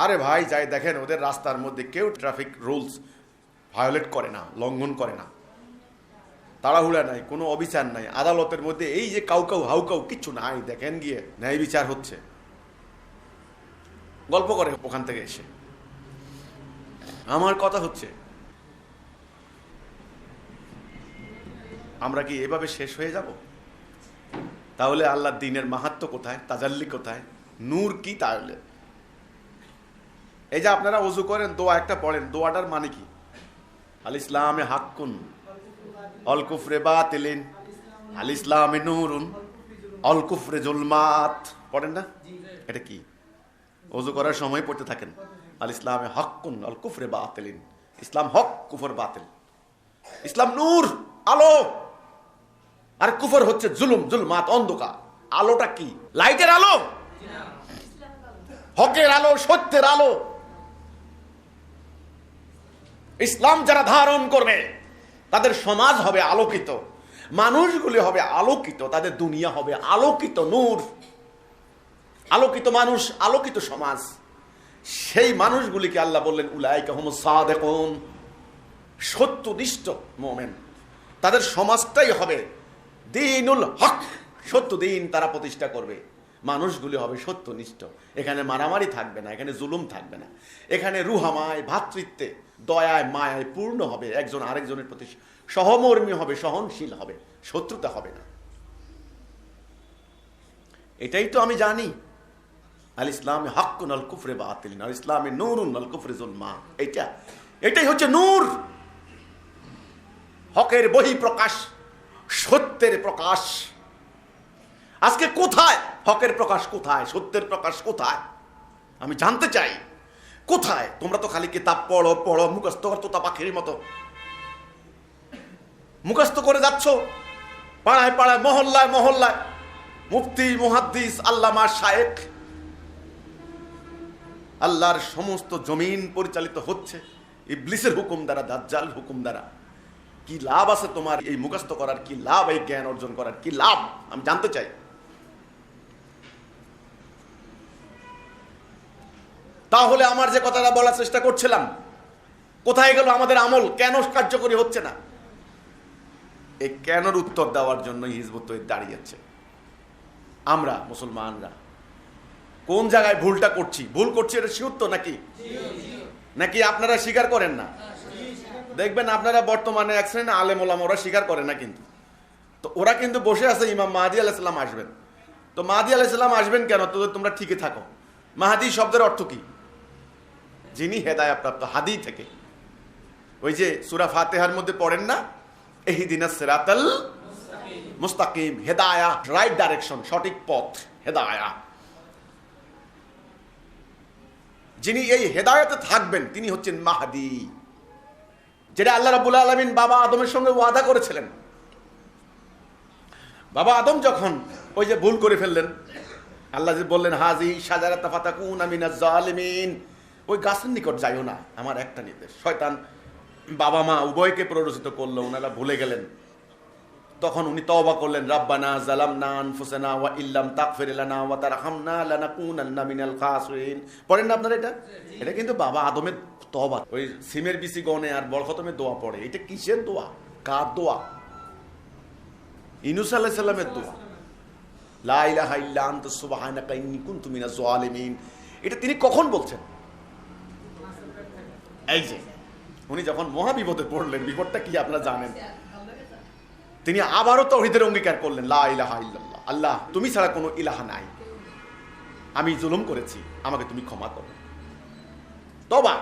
আরে ভাই যাই দেখেন, ওদের রাস্তার মধ্যে কেউ ট্রাফিক রুলস ভায়োলেট করে না, লঙ্ঘন করে না, তাড়াহুড়া নাই, কোনো অবিচার নাই। আদালতের মধ্যে এই যে কাউ হাউকাউ কিচ্ছু নাই, দেখেন গিয়ে ন্যায় বিচার হচ্ছে, গল্প করে ওখান থেকে এসে। আমার কথা হচ্ছে, আমরা কি এভাবে শেষ হয়ে যাব? তাহলে আল্লাহর দ্বীনের মাহাত্ম্য কোথায়, তাজাল্লি কোথায়, নূর কি? তাহলে এই যে আপনারা ওযু করেন, দোয়া একটা পড়েন, দোয়াটার মানে কি? আল ইসলামে হাক্কুন অল কুফরে বাতিলিন আল ইসলামে নূরুন অল কুফরে জুলমাত, পড়েন না? এটা কি? ওযু করার সময় পড়তে থাকেন, আল ইসলামে হাক্কুন অল কুফরে বাতিলিন, ইসলাম হক, কুফর বাতিল। ইসলাম নূর, আলো, আর কুফর হচ্ছে জুলুম, জুলমাত, অন্ধকার। আলোটা কি? লাইটের আলো, হকের আলো, সত্যের আলো। ইসলাম যারা ধারণ করবে তাদের সমাজ হবে আলোকিত, মানুষগুলি হবে আলোকিত, তাদের দুনিয়া হবে আলোকিত, নূর, আলোকিত মানুষ, আলোকিত সমাজ। সেই মানুষগুলিকে আল্লাহ বললেন উলাইকা হুমুস সাদিকুন, সত্যনিষ্ঠ মুমিন। তাদের সমাজটাই হবে দ্বীনুল হক, সত্য দিন তারা প্রতিষ্ঠা করবে। মানুষগুলি হবে সত্যনিষ্ঠ, এখানে মারামারি থাকবে না, এখানে জুলুম থাকবে না, এখানে রুহামায়, ভ্রাতৃত্বে, দয়ায়, মায়ায় পূর্ণ হবে, একজন আরেকজনের প্রতি সহমর্মী হবে, সহনশীল হবে, শত্রুতা হবে না। এটাই তো আমি জানি, আল ইসলামে হাক্কুন আল কুফরে বাতিলিন আল ইসলামে নূরুন আল কুফরে জুলমাত। এটাই হচ্ছে নূর, হকের বহিঃপ্রকাশ, সত্যের প্রকাশ। আজকে কোথায় হকের প্রকাশ, কোথায় সত্যের প্রকাশ, কোথায়? আমি জানতে চাই কোথায়? তোমরা তো খালি কিতাব পড়ো পড়ো, মুখস্থ কর, তোতা পাখির মতো মুখস্থ করে যাচ্ছ, পাড়ায় পাড়ায়, মহল্লায় মহল্লায়। মুফতি, মুহাদ্দিস, আল্লামা, শায়েখ, আল্লাহর সমস্ত জমিন পরিচালিত হচ্ছে ইবলিসের হুকুম দ্বারা, দাজ্জাল হুকুম দ্বারা। কি লাভ আছে তোমার এই মুখস্থ করার? কি লাভ এই জ্ঞান অর্জন করার? কি লাভ? আমি জানতে চাই। তাহলে আমার যে কথাটা বলার চেষ্টা করছিলাম, কোথায় গেল আমাদের আমল? কেন কার্যকরী হচ্ছে না? এই কেনর উত্তর দেওয়ার জন্য হিজবুত তৌহিদ দাঁড়িয়েছে। আমরা মুসলমানরা কোন জায়গায় ভুলটা করছি? ভুল করছি এটা শিওর তো নাকি? নাকি আপনারা স্বীকার করেন না? দেখবেন আপনারা বর্তমানে এক শ্রেণী আলেম ওলামা, ওরা স্বীকার করে না, কিন্তু তো ওরা কিন্তু বসে আছে ইমাম মাহদী আলাইহিস সালাম আসবেন। তো মাহদী আলাইহিস সালাম আসবেন কেন? তো তোমরা ঠিকই থাকো। মাহদী শব্দের অর্থ কি? যিনি হেদায়েত প্রাপ্ত, হাদি থেকে। ওই যে সূরা ফাতিহার মধ্যে পড়েন না, ইহদিনাস সিরাতাল মুস্তাকিম, হেদায়া, রাইট ডাইরেকশন, সঠিক পথ, হেদায়া। যিনি এই হেদায়েতে থাকবেন তিনি হচ্ছেন মাহদী, যেটা আল্লাহ রাব্বুল আলামিন বাবা আদমের সঙ্গে ওয়াদা করেছিলেন। বাবা আদম যখন ওই যে ভুল করে ফেললেন, আল্লাহ যে বললেন হাজি শাজারাতা ফাতাকুনা মিনাজ জালিমিন, ওই গাছের নিকট যাইও না, আমার একটা নির্দেশ। শয়তান বাবা মা উভয়কে প্ররোচিত করলো, ওনারা ভুলে গেলেন। তখন উনি তওবা করলেন, রাব্বানা যালামনা আনফুসানা ওয়া ইল্লাম তাগফির লানা ওয়া তারহামনা লানাকুনান্না মিনাল খাসিরিন। পড়েন না আপনারা এটা? এটা কিন্তু বাবা আদমের তওবা। ওই সিমের বিসি গনে আর বরকতমের দোয়া পড়ে। এটা কিসের দোয়া? কার দোয়া? ইউনূস আলাইহিস সালামের দোয়া, লা ইলাহা ইল্লা আনতা সুবহানাকা ইন্নী কুনতু মিনাজ জালিমিন। এটা তিনি কখন বলছেন? এই যে উনি যখন মহা বিপদে পড়লেন, বিপদটা কি আপনারা জানেন? তিনি আবারও তাওহীদের অঙ্গীকার করলেন, লা ইলাহা ইল্লাল্লাহ, আল্লাহ তুমি ছাড়া কোনো ইলাহা নাই, আমি জুলুম করেছি, আমাকে তুমি ক্ষমা করো। তওবা।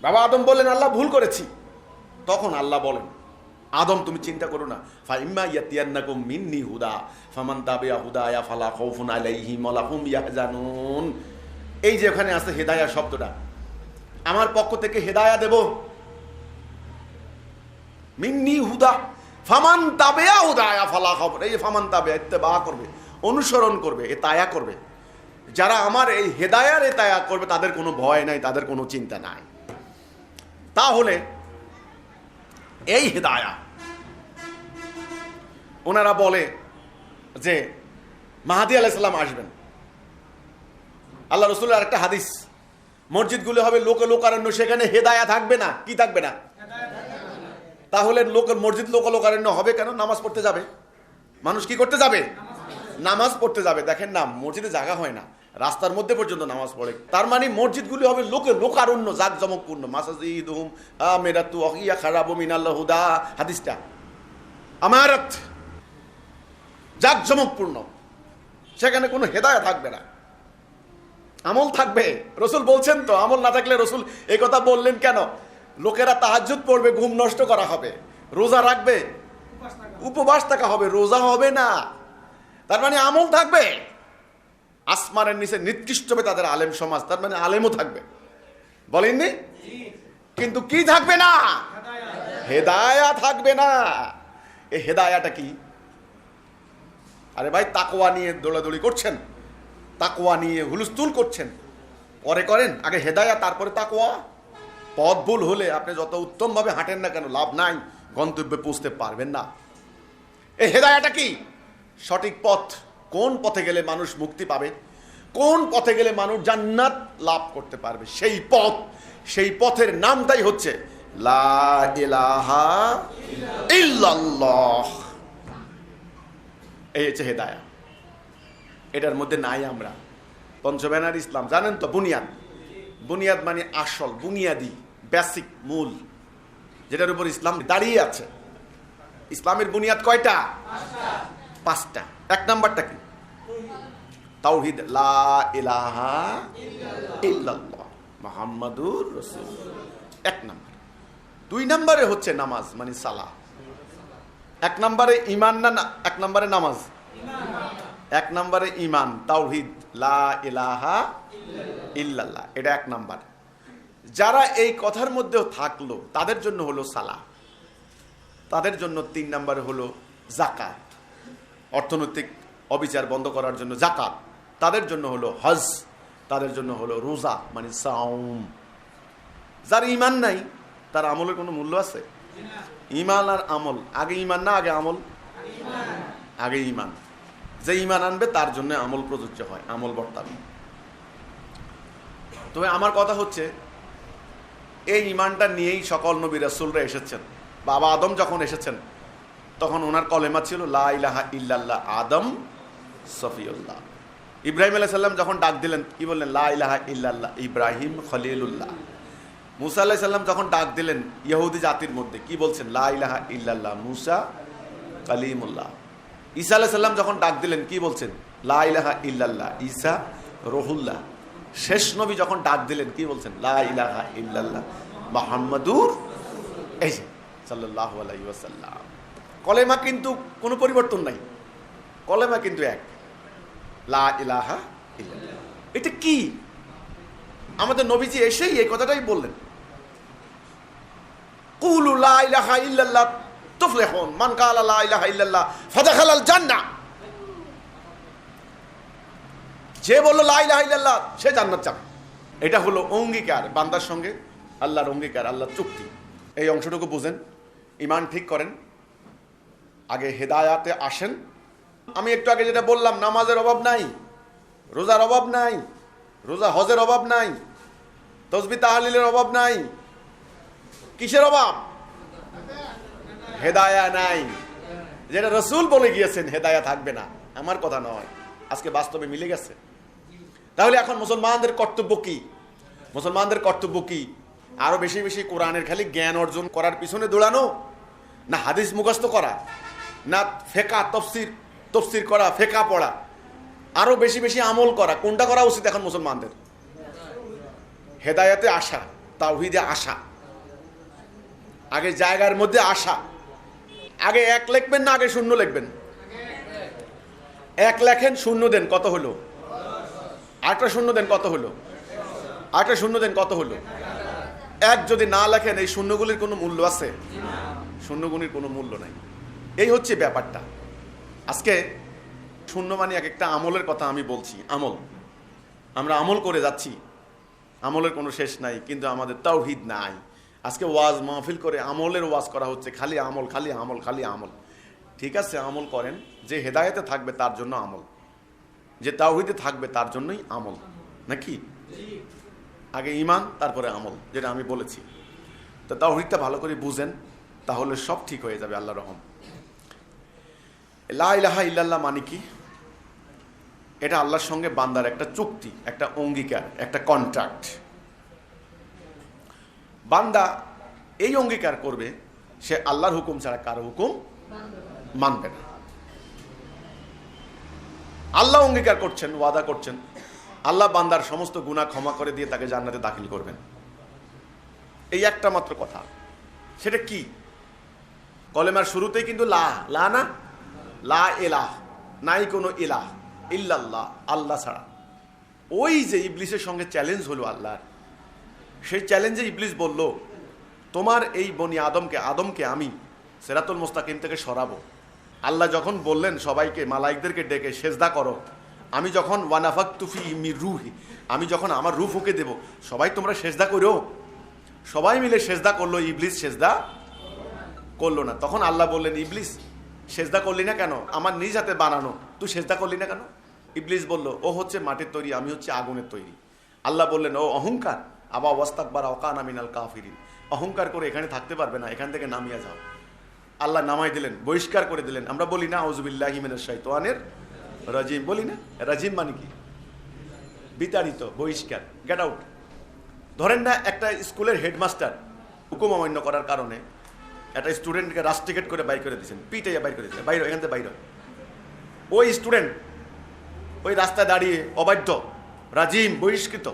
বাবা আদম বললেন, আল্লাহ ভুল করেছি। তখন আল্লাহ বলেন, আদম তুমি চিন্তা করো না, ফাইম্মা ইয়াতিয়ান্নাকুম মিন্নি হুদা ফামান তাবিআ হুদায়া ফালা খাউফুন আলাইহিম ওয়া লা হুম ইয়াহজানুন। এই যে ওখানে আছে হেদায়া শব্দটা, আমার পক্ষ থেকে হেদায়া দেব। মিন্নি হুদা ফামান তাবিআ হুদায়া ফালা খাউফুন, এই যে ফামান তাবিআ, ইত্তেবা করবে, অনুসরণ করবে, এতায়া করবে। যারা আমার এই হেদায়ার এতায়া করবে তাদের কোনো ভয় নাই, তাদের কোনো চিন্তা নাই। তাহলে এই হেদায়া, ওনারা বলে যে মাহদী আলাইহিস সালাম আসবেন। আল্লাহ রাসূলের আরেকটা হাদিস মসজিদগুলো হবে লোকারণ্য, সেখানে হেদায়া থাকবে না। কি থাকবে না? তাহলে মসজিদ লোকারণ্য হবে কেন? নামাজ পড়তে যাবে মানুষ। কি করতে যাবে? নামাজ পড়তে যাবে। দেখেন না, মসজিদে জায়গা হয় না, রাস্তার মধ্যে পর্যন্ত নামাজ পড়ে। তার মানে মসজিদগুলি হবে লোকারণ্য, জাকজমকপূর্ণ। মাসাজিদুহুম আমিরাতু ওয়া খারাবু মিনাল হুদা, হাদিসটা আমারাত, জাকজমকপূর্ণ। সেখানে কোনো হেদায়া থাকবে না, আমল থাকবে। রসুল বলছেন তো, আমল না থাকলে রসুল এই কথা বললেন কেন? লোকেরা তাহাজ্জুদ পড়বে, ঘুম নষ্ট করা হবে, রোজা রাখবে, উপবাস থাকা হবে, রোজা হবে না। তার মানে আমল থাকবে। আসমানের নিচে নিকৃষ্ট হবে তাদের আলেম সমাজ, তার মানে আলেমও থাকবে, বলেননি? কিন্তু কি থাকবে না? হেদায়া থাকবে না। এই হেদায়াটা কি? আরে ভাই, তাকওয়া নিয়ে দৌড়াদৌড়ি করছেন, তাকওয়া নিয়ে হুলস্থুল করছেন, পরে করেন আগে হেদায়া তারপরে তাকওয়া। পথ ভুল হলে আপনি যত উত্তম ভাবে হাঁটেন না কেন, লাভ নাই, গন্তব্যে পৌঁছতে পারবেন না। এই হেদায়াটা কি? সঠিক পথ। কোন পথে গেলে মানুষ মুক্তি পাবে, কোন পথে গেলে মানুষ জান্নাত লাভ করতে পারবে, সেই পথ, সেই পথের নামটাই হচ্ছে লা ইলাহা ইল্লাল্লাহ। এই হচ্ছে হেদায়া। এটার মধ্যে নাই আমরা। পঞ্চবেনার ইসলাম জানেন তো, বুনিয়াদ। বুনিয়াদ মানে আসল, বুনিয়াদি, বেসিক, মূল, যেটার উপর ইসলাম দাঁড়িয়ে আছে। ইসলামের বুনিয়াদ কয়টা? পাঁচটা। এক নাম্বারটা কি? তাওহীদ, লা ইলাহা ইল্লাল্লাহ মুহাম্মাদুর রাসূলুল্লাহ, এক নাম্বার। দুই নাম্বারে হচ্ছে নামাজ মানে সালাহ। এক নাম্বারে ঈমান না এক নাম্বারে নামাজ? এক নাম্বারে ঈমান, তাওহীদ, লা ইলাহা ইল্লাল্লাহ, এটা এক নাম্বার। যারা এই কথার মধ্যেও থাকলো তাদের জন্য হলো সালাহ। তাদের জন্য তিন নাম্বারে হলো যাকাত, অর্থনৈতিক অবিচার বন্ধ করার জন্য যাকাত। তাদের জন্য হলো হজ, তাদের জন্য হলো রোজা মানে সাওম। যার ঈমান নাই তার আমলের কোনো মূল্য আছে? ঈমান আর আমল, আগে ঈমান না আগে আমল? আগে ঈমান। যে ঈমান আনবে তার জন্য আমল প্রযোজ্য হয়, আমল বর্তাবে। তবে আমার কথা হচ্ছে, এই ঈমানটা নিয়েই সকল নবী রাসূলরা এসেছেন। বাবা আদম যখন এসেছেন তখন ওনার কলেমা ছিল লা ইলাহা ইল্লাল্লাহ আদম সফিউল্লাহ। ইব্রাহিম আলাইহিস সালাম যখন ডাক দিলেন কি বললেন? লা ইলাহা ইল্লাল্লাহ ইব্রাহিম খলিলুল্লাহ। মুসা আলাইহিস সালাম যখন ডাক দিলেন ইহুদি জাতির মধ্যে কি বলছেন? লা ইলাহা ইল্লাল্লাহ মুসা কালিমুল্লাহ। ঈসা আলাইহিস সালাম যখন ডাক দিলেন কি বলছেন? লা ইলাহা ইল্লাল্লাহ ঈসা রুহুল্লাহ। শেষ নবী যখন ডাক দিলেন কি বলছেন? লা ইলাহা ইল্লাল্লাহ মুহাম্মাদুর সাল্লাল্লাহু আলাইহি ওয়াসাল্লাম। কলেমা কিন্তু কোনো পরিবর্তন নাই, কলেমা কিন্তু এক, লা ইলাহা ইল্লাল্লাহ। এটা কি? আমাদের নবীজি এসেই এই কথাটাই বললেন, কুলু লা ইলাহা ইল্লাল্লাহ তুফলিহুন, মান ক্বালা লা ইলাহা ইল্লাল্লাহ ফাদাখালাল জান্নাহ। যে বলল লা ইলাহা ইল্লাল্লাহ সে জান্নাত যাবে। এটা হলো অঙ্গীকার, বান্দার সঙ্গে আল্লাহর অঙ্গীকার, আল্লাহর চুক্তি। এই অংশটুকু বুঝেন, ঈমান ঠিক করেন, আগে হেদায়াতে আসেন। আমি একটু আগে যেটা বললাম, নামাজের অভাব নাই, রোজার অভাব নাই, রোজা হজের অভাব নাই, তসবিহ তাহলিলের অভাব নাই। কিসের অভাব? হেদায়া নাই। যেটা রাসূল বলে গিয়েছেন হেদায়া থাকবে না, আমার কথা নয়, আজকে বাস্তবে মিলে গেছে। তাহলে এখন মুসলমানদের কর্তব্য কি? মুসলমানদের কর্তব্য কি? আরো বেশি বেশি কোরআনের খালি জ্ঞান অর্জন করার পিছনে দৌড়ানো, না হাদিস মুখস্থ করা, না ফেকা তফসির করা, ফেকা পড়া, আরো বেশি বেশি আমল করা? কোনটা করা উচিত এখন মুসলমানদের? হেদায়াতে আসা, তাওহীদে আসা, আগে জায়গার মধ্যে আসা। আগে এক লিখবেন না আগে শূন্য লিখবেন? এক লেখেন, শূন্য দেন, কত হলো? আরেকটা শূন্য দেন, কত হলো? আরেকটা শূন্য দেন, কত হলো? এক যদি না লেখেন এই শূন্যগুলির কোনো মূল্য আছে? শূন্যগুলির কোনো মূল্য নাই। এই হচ্ছে ব্যাপারটা। আজকে শূন্য মানে এক একটা আমলের কথা আমি বলছি। আমল, আমরা আমল করে যাচ্ছি, আমলের কোনো শেষ নাই, কিন্তু আমাদের তাওহীদ নাই। আজকে ওয়াজ মাহফিল করে আমলের ওয়াজ করা হচ্ছে, খালি আমল, খালি আমল, খালি আমল। ঠিক আছে, আমল করেন, যে হেদায়েতে থাকবে তার জন্য আমল, যে তাওহীদে থাকবে তার জন্যই আমল, নাকি? আগে ঈমান তারপরে আমল, যেটা আমি বলেছি। তো তাওহীদটা ভালো করে বুঝেন, তাহলে সব ঠিক হয়ে যাবে আল্লাহর রহম। লা ইলাহা ইল্লাল্লাহ মানে কি? এটা আল্লাহর সঙ্গে বান্দার একটা চুক্তি, একটা অঙ্গীকার, একটা কন্ট্রাক্ট। বান্দা এই অঙ্গীকার করবে সে আল্লাহর হুকুম ছাড়া কারো হুকুম মানবে না। আল্লাহ অঙ্গীকার করছেন, ওয়াদা করছেন, আল্লাহ বান্দার সমস্ত গুনাহ ক্ষমা করে দিয়ে তাকে জান্নাতে দাখিল করবেন। এই একটা মাত্র কথা। সেটা কি? কলেমার শুরুতেই কিন্তু লা লা না, লা ইলাহ, নাই কোনো ইলাহ ইল্লাল্লাহ, আল্লাহ ছাড়া। ওই যে ইবলিসের সঙ্গে চ্যালেঞ্জ হলো আল্লাহর, সেই চ্যালেঞ্জে ইবলিস বলল, তোমার এই বনি আদমকে আমি সিরাতুল মুস্তাকিম থেকে সরাবো। আল্লাহ যখন বললেন সবাইকে, মালাইকদেরকে ডেকে সেজদা করো, আমি যখন ওয়ানাফাকতু ফি মির রূহি, আমি যখন আমার রূহ ফুঁকে দেব, সবাই তোমরা সেজদা করো। সবাই মিলে সেজদা করলো, ইবলিস সেজদা করলো না। তখন আল্লাহ বললেন, ইবলিস সেজদা করলি না কেন? আমার নিজ হাতে বানানো, তুই সেজদা করলি না কেন? ইবলিস বলল, ও হচ্ছে মাটির তৈরি, আমি হচ্ছে আগুনের তৈরি। আল্লাহ বললেন, ও অহংকার, আবা ওয়াস্তাকবারা ওয়াকানা মিনাল কাফিরিন, অহংকার করে এখানে থাকতে পারবে না, এখান থেকে নামিয়ে যাও। আল্লাহ নামাই দিলেন, বহিষ্কার করে দিলেন। আমরা বলি না আউযুবিল্লাহি মিনাশ শাইতানির রাজিম, বলি না? রাজিম মানে কি? বিতাড়িত, বহিষ্কার, গেট আউট। ধরেন না, একটা স্কুলের হেডমাস্টার হুকুম অমান্য করার কারণে একটা স্টুডেন্টকে রাস্টিকেট করে বাইর করে দিয়েছেন, পিটাইয়া বাইর করে দিয়েছেন, বাইরে, এখান থেকে বাইরে। ওই স্টুডেন্ট ওই রাস্তায় দাঁড়িয়ে অবাধ্য, রাজিম, বহিষ্কৃত,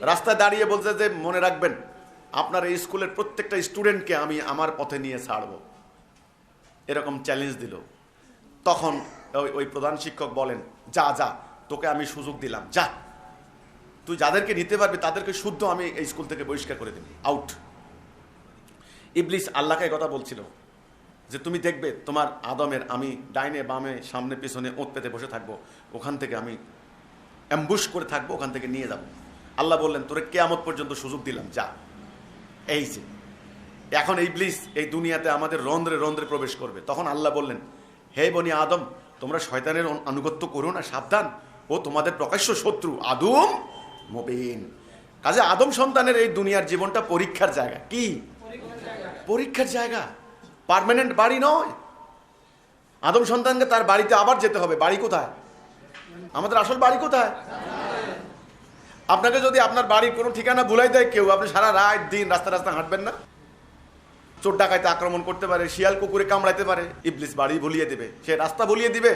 রাস্তায় দাঁড়িয়ে বলছে যে মনে রাখবেন আপনার এই স্কুলের প্রত্যেকটা স্টুডেন্টকে আমি আমার পথে নিয়ে ছাড়বো, এরকম চ্যালেঞ্জ দিল। তখন ওই প্রধান শিক্ষক বলেন, যা যা, তোকে আমি সুযোগ দিলাম, যা, তুই যাদেরকে নিতে পারবি তাদেরকে শুদ্ধ আমি এই স্কুল থেকে বহিষ্কার করে দিবি, আউট। ইবলিস আল্লাহকে কথা বলছিল যে তুমি দেখবে তোমার আদমের আমি ডাইনে বামে সামনে পিছনে ওঁত পেতে বসে থাকবো, ওখান থেকে আমি অ্যাম্বুশ করে থাকবো, ওখান থেকে নিয়ে যাব। আল্লাহ বললেন, তোরে কিয়ামত পর্যন্ত সুযোগ দিলাম, যা। এই যে এখন ইবলিস এই দুনিয়াতে আমাদের রন্ধ্রে রন্ধ্রে প্রবেশ করবে। তখন আল্লাহ বললেন, হে বনি আদম, তোমরা শয়তানের আনুগত্য করো না, সাবধান, ও তোমাদের প্রকাশ্য শত্রু, আদম মুবিন। কাজে আদম সন্তানের এই দুনিয়ার জীবনটা পরীক্ষার জায়গা। কি পরীক্ষার জায়গা? পার্মানেন্ট বাড়ি নয়। আদম সন্তানকে তার বাড়িতে আবার যেতে হবে। বাড়ি কোথায়? আমাদের আসল বাড়ি কোথায়? আপনাকে যদি আপনার বাড়ির কোনো ঠিকানা ভুলাই দেয় কেউ, আপনি সারা রাত দিন রাস্তা রাস্তা হাঁটবেন না? চোর ডাকাইতে আক্রমণ করতে পারে, শিয়াল কুকুরে কামড়াইতে পারে, ইবলিস বাড়ি ভুলিয়ে দিবে, সে রাস্তা ভুলিয়ে দিবে।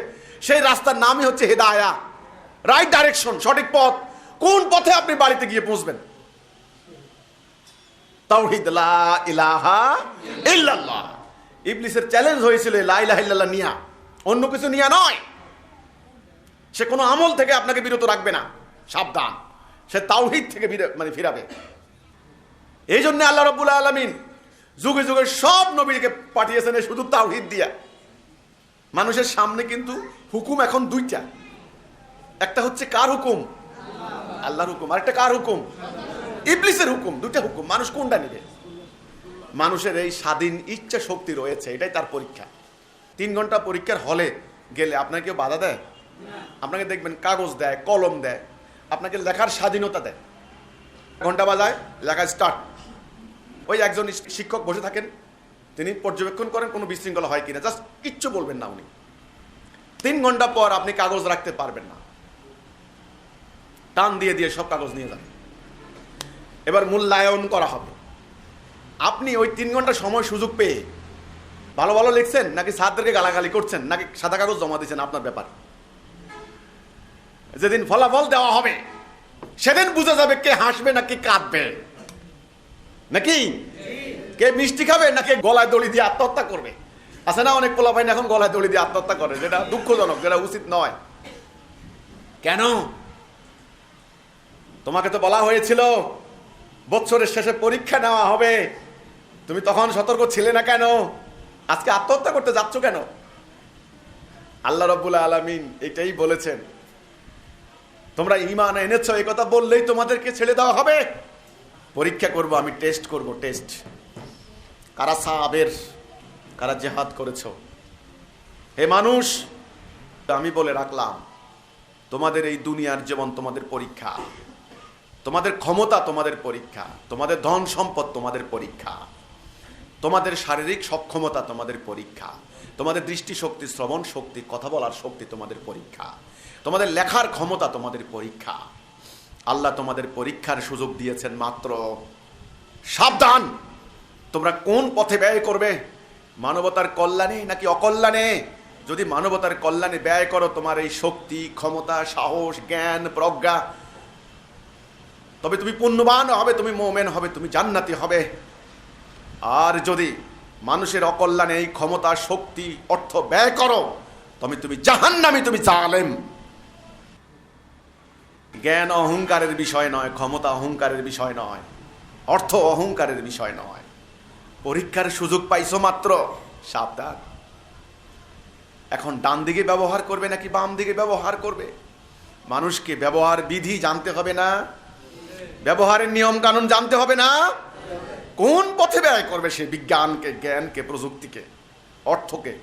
সেই রাস্তার নামই হচ্ছে হেদায়া, রাইট ডাইরেকশন, সঠিক পথ। কোন পথে আপনি বাড়িতে গিয়ে পৌঁছবেন? তাওহীদ, লা ইলাহা ইল্লাল্লাহ। ইবলিসের চ্যালেঞ্জ হয়েছিল লা ইলাহা ইল্লাল্লাহ নিয়া, অন্য কিছু নিয়া নয়। সে কোনো আমল থেকে আপনাকে বিরত রাখবে না, সাবধান, সে তাওহীদ থেকে ফিরাবে। এই জন্য আল্লাহ রাব্বুল আলামিন যুগে যুগে সব নবীকে পাঠিয়েছেন শুধু তাওহীদ দিয়া। মানুষের সামনে কিন্তু হুকুম এখন দুইটা, একটা হচ্ছে কার হুকুম? আল্লাহর হুকুম। আরেকটা কার হুকুম? ইবলিসের হুকুম। দুইটা হুকুম, মানুষ কোনটা নেবে? মানুষের এই স্বাধীন ইচ্ছা শক্তি রয়েছে, এটাই তার পরীক্ষা। 3 ঘন্টা পরীক্ষার হলে গেলে আপনাকে কেউ বাধা দেয়? আপনাকে দেখবেন কাগজ দেয়, কলম দেয়, আপনাকে লেখার স্বাধীনতা দেয়। ঘন্টা বাজায়, লেখা স্টার্ট। ওই একজন শিক্ষক বসে থাকেন, তিনি পর্যবেক্ষণ করেন কোনো বিশৃঙ্খলা হয় কিনা, জাস্ট কিচ্ছু বলবেন না উনি। 3 ঘন্টা পর আপনি কাগজ রাখতে পারবেন না, টান দিয়ে দিয়ে সব কাগজ নিয়ে যান। এবার মূল্যায়ন করা হবে। আপনি ওই 3 ঘন্টা সময় সুযোগ পেয়ে ভালো ভালো লিখছেন, নাকি ছাত্রকে গালাগালি করছেন, নাকি সাদা কাগজ জমা দিচ্ছেন, আপনার ব্যাপার। যেদিন ফলাফল দেওয়া হবে সেদিন বুঝা যাবে কে হাসবে নাকি কাঁদবে, নাকি কে মিষ্টি খাবে নাকি গলায় দড়ি দিয়ে আত্মহত্যা করবে। আছে না অনেক পোলাপাইন এখন গলায় দড়ি দিয়ে আত্মহত্যা করে, যেটা দুঃখজনক, যেটা উচিত নয়। কেন? তোমাকে তো বলা হয়েছিল বছরের শেষে পরীক্ষা নেওয়া হবে, তুমি তখন সতর্ক ছিলে না কেন? আজকে আত্মহত্যা করতে যাচ্ছ কেন? আল্লাহ রাব্বুল আলামিন এটাই বলেছেন, তোমরা ঈমান এনেছো, এই কথা বললেই তোমাদেরকে ছেড়ে দেওয়া হবে। পরীক্ষা করব আমি, টেস্ট করব, টেস্ট। কারা সাহাবের, কারা জিহাদ করেছো। হে মানুষ, আমি বলে রাখলাম তোমাদের এই দুনিয়ার জীবন তোমাদের পরীক্ষা। তোমাদের ক্ষমতা তোমাদের পরীক্ষা, তোমাদের ধন সম্পদ তোমাদের পরীক্ষা, তোমাদের শারীরিক সক্ষমতা তোমাদের পরীক্ষা, তোমাদের দৃষ্টিশক্তি, শ্রবণ শক্তি, কথা বলার শক্তি তোমাদের পরীক্ষা, তোমাদের লেখার ক্ষমতা তোমাদের পরীক্ষা। আল্লাহ তোমাদের পরীক্ষার সুযোগ দিয়েছেন মাত্র। সাবধান, তোমরা কোন পথে ব্যয় করবে, মানবতার কল্যাণে নাকি অকল্যাণে? যদি মানবতার কল্যাণে ব্যয় করো তোমার এই শক্তি, ক্ষমতা, সাহস, জ্ঞান, প্রজ্ঞা, তবে তুমি পুণ্যবান হবে, তুমি মুমিন হবে, তুমি জান্নাতি হবে। আর যদি মানুষের অকল্যাণে এই ক্ষমতা, শক্তি, অর্থ ব্যয় করো তবে তুমি জাহান্নামী, তুমি জালেম। জ্ঞান অহংকারের বিষয় নয়, ক্ষমতা অহংকারের বিষয় নয়, অর্থ অহংকারের বিষয় নয়। পরীক্ষার সুযোগ পাইছো মাত্র, সাবধান। এখন ডান দিকে ব্যবহার করবে নাকি বাম দিকে ব্যবহার করবে? মানুষকে ব্যবহার বিধি জানতে হবে না? ব্যবহারের নিয়ম কানুন জানতে হবে না? কোন পথে ব্যয় করবে সে বিজ্ঞানকে, জ্ঞানকে, প্রযুক্তিকে, অর্থকে,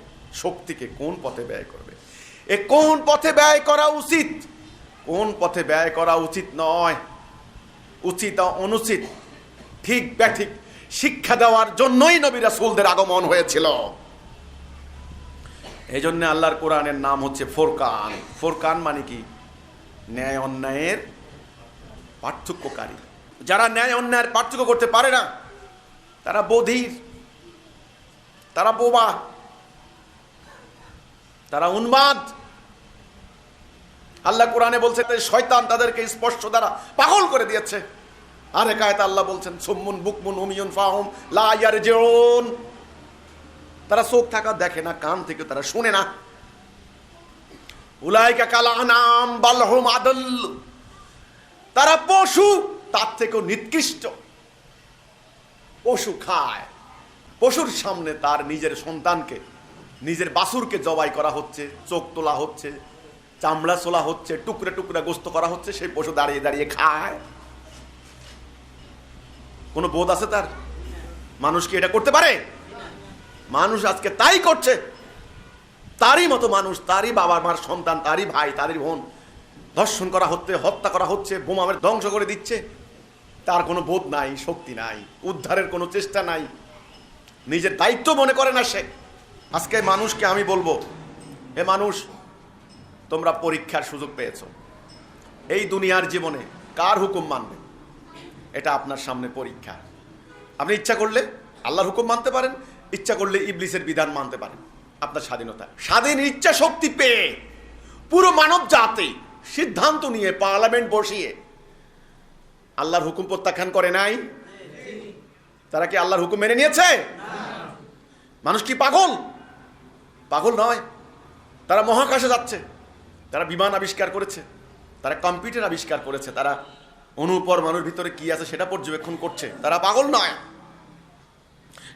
শক্তিকে কোন পথে ব্যয় করবে? এ কোন পথে ব্যয় করা উচিত, কোন পথে ব্যয় করা উচিত নয়, উচিত অনুচিত, ঠিক ব্যাঠিক শিক্ষা দেওয়ার জন্যই নবী রাসূলদের আগমন হয়েছিল। এই জন্য আল্লাহর কোরআনের নাম হচ্ছে ফোরকান। ফোরকান মানে কি? ন্যায় অন্যায়ের পার্থক্যকারী। যারা ন্যায় অন্যায়ের পার্থক্য করতে পারে না তারা বধির, তারা বোবা, তারা উন্মাদ। আল্লাহ কোরআনে বলছে শয়তান তাদেরকে স্পর্শ দ্বারা পাগল করে দিয়েছে। আরেক আয়াতে আল্লাহ বলছেন সুম্মুন বুকমুন উমিয়ুন ফাহুম লা ইয়ারজিউন, তারা চোখ থাকা দেখে না, কান থেকে তারা শুনে না। উলাইকা কাল আনাম বাল হুম আদল, তারা পশু, তার থেকেও নিকৃষ্ট। পশু খায়, পশুর সামনে তার নিজের সন্তানকে, নিজের বাছুরকে জবাই করা হচ্ছে, চোখ তোলা হচ্ছে, চামড়া ছোলা হচ্ছে, টুকরা টুকরা গোস্ত করা হচ্ছে, সেই পশু দাঁড়িয়ে দাঁড়িয়ে খায়। কোনো বোধ আছে তার? মানুষ কি এটা করতে পারে? মানুষ আজকে তাই করছে। তারই মতো মানুষ, তারই বাবা মার সন্তান, তারই ভাই, তারই বোন ধর্ষণ করা হচ্ছে, হত্যা করা হচ্ছে, বোমা মেরে ধ্বংস করে দিচ্ছে। তার কোনো বোধ নাই, শক্তি নাই, উদ্ধারের কোনো চেষ্টা নাই, নিজের দায়িত্ব মনে করে না সে। আজকে মানুষকে আমি বলবো, এ মানুষ, তোমরা পরীক্ষার সুযোগ পেয়েছো। এই দুনিয়ার জীবনে কার হুকুম মানবে, এটা আপনার সামনে পরীক্ষা। আপনি ইচ্ছা করলে আল্লাহর হুকুম মানতে পারেন, ইচ্ছা করলে ইবলিসের বিধান মানতে পারেন, আপনার স্বাধীনতা। স্বাধীন ইচ্ছা শক্তি পেয়ে পুরো মানব জাতি সিদ্ধান্ত নিয়ে পার্লামেন্ট বসিয়ে আল্লাহর হুকুম প্রত্যাখ্যান করে নাই। তারা কি আল্লাহর হুকুম মেনে নিয়েছে? মানুষ কি পাগল? পাগল নয়। তারা মহাকাশে যাচ্ছে, তারা বিমান আবিষ্কার করেছে, তারা কম্পিউটার আবিষ্কার করেছে, তারা অনুপরমাণুর ভিতরে কি আছে সেটা পর্যবেক্ষণ করছে। তারা পাগল নয়।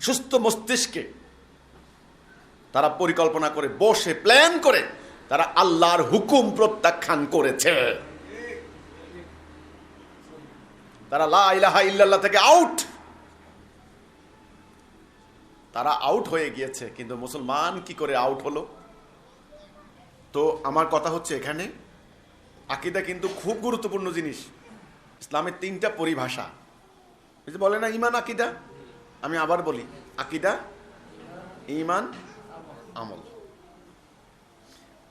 সুস্থ মস্তিষ্কে তারা পরিকল্পনা করে বসে প্ল্যান করে তারা আল্লাহর হুকুম প্রত্যাখ্যান করেছে। তারা লা ইলাহা ইল্লাল্লাহ থেকে আউট, তারা আউট হয়ে গিয়েছে। কিন্তু মুসলমান কি করে আউট হলো? তো আমার কথা হচ্ছে এখানে আকীদা কিন্তু খুব গুরুত্বপূর্ণ জিনিস। ইসলামের তিনটা পরিভাষা, বলে না ঈমান, আকীদা। আমি আবার বলি, আকীদা, ঈমান, আমল।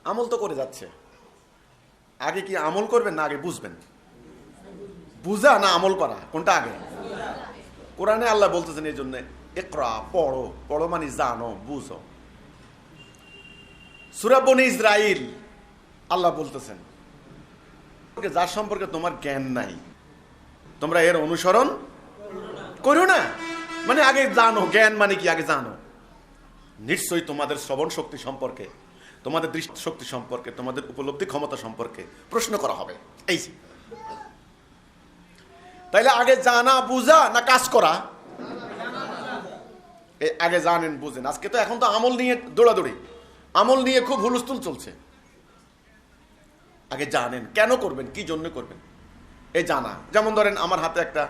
আমল তো করে যাচ্ছে, আগে কি আমল করবেন না আগে বুঝবেন? বুঝা না আমল করা, কোনটা আগে? কোরআনে আল্লাহ বলতেছেন এই জন্য ইকরা, পড়ো। পড়ো মানে জানো, বুঝো। সূরা বনী ইসরাইল আল্লাহ বলতেছেন যার সম্পর্কে তোমার জ্ঞান নাই তোমরা এর অনুসরণ করো না। মানে আগে জানো। জ্ঞান মানে কি? আগে জানো। নিশ্চয়ই তোমাদের শ্রবণ শক্তি সম্পর্কে, তোমাদের দৃষ্টি শক্তি সম্পর্কে, তোমাদের উপলব্ধি ক্ষমতা সম্পর্কে প্রশ্ন করা হবে। এই যে তাইলে আগে জানা বুঝা না কাজ করা? আগে জানেন বুঝেন। আজকে তো এখন তো আমল নিয়ে দৌড়াদৌড়ি, আমল নিয়ে খুব হুলস্থুল চলছে। আগে জানেন কেন করবেন, কি জন্য করবেন, এই জানা। যেমন ধরেন আমার হাতে একটা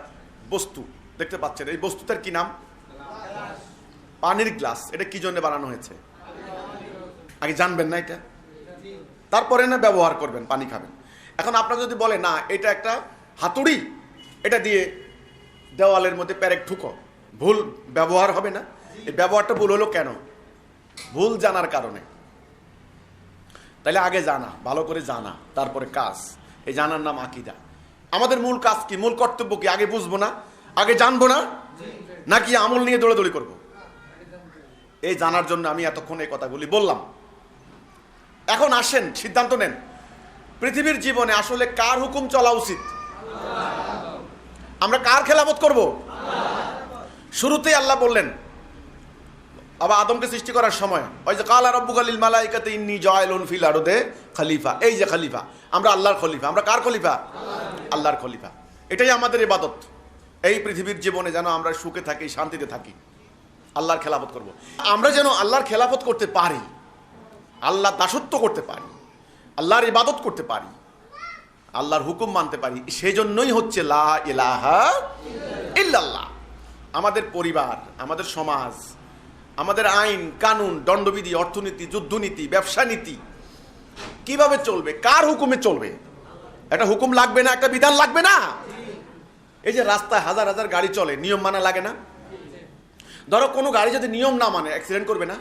বস্তু দেখতে পাচ্ছেন, এই বস্তুটার কি নাম? পানির গ্লাস। এটা কি জন্য বানানো হয়েছে? আগে জানবেন না এটা, তারপরে না ব্যবহার করবেন, পানি খাবেন। এখন আপনারা যদি বলে না এটা একটা হাতুড়ি, এটা দিয়ে দেওয়ালের মধ্যে প্যারেক ঠুকো, ভুল ব্যবহার হবে না? এই ব্যবহারটা ভুল হলো কেন? ভুল জানার কারণে। তাহলে আগে জানা, ভালো করে জানা, তারপরে কাজ। এই জানার নাম আকীদা। আমাদের মূল কাজ কি, মূল কর্তব্য কি? আগে বুঝবো না, আগে জানবো না, নাকি আমল নিয়ে দৌড়াদৌড়ি করব? এই জানার জন্য আমি এতক্ষণ এই কথাগুলি বললাম। এখন আসেন, সিদ্ধান্ত নেন, পৃথিবীর জীবনে আসলে কার হুকুম চলা উচিত? আমরা কার খেলাফত করব? শুরুতেই আল্লাহ বললেন, আবার আদমকে সৃষ্টি করার সময়, ওই যে কালা রাব্বুকা লিল মালাইকাতি ইন্নী জাইলুন ফিল আরদে খলিফা। এই যে খলিফা, আমরা আল্লাহর খলিফা। আমরা কার খলিফা? আল্লাহর খলিফা। এটাই আমাদের ইবাদত। এই পৃথিবীর জীবনে যেন আমরা সুখে থাকি, শান্তিতে থাকি, আল্লাহর খেলাফত করব। আমরা যেন আল্লাহর খেলাফত করতে পারি, আল্লাহর দাসত্ব করতে পারি, আল্লাহর ইবাদত করতে পারি, আল্লাহর হুকুম মানতে পারি, সেই জন্যই হচ্ছে লা ইলাহা ইল্লাল্লাহ। আমাদের পরিবার, আমাদের সমাজ, আমাদের আইন কানুন, দণ্ডবিধি, অর্থনীতি, যুদ্ধনীতি, ব্যবসা নীতি কিভাবে চলবে? কার হুকুমে চলবে? একটা হুকুম লাগবে না? একটা বিধান লাগবে না? এই যে রাস্তায় হাজার হাজার গাড়ি চলে, নিয়ম মানা লাগে না? ধরো কোনো গাড়ি যদি নিয়ম না মানে অ্যাক্সিডেন্ট করবে না?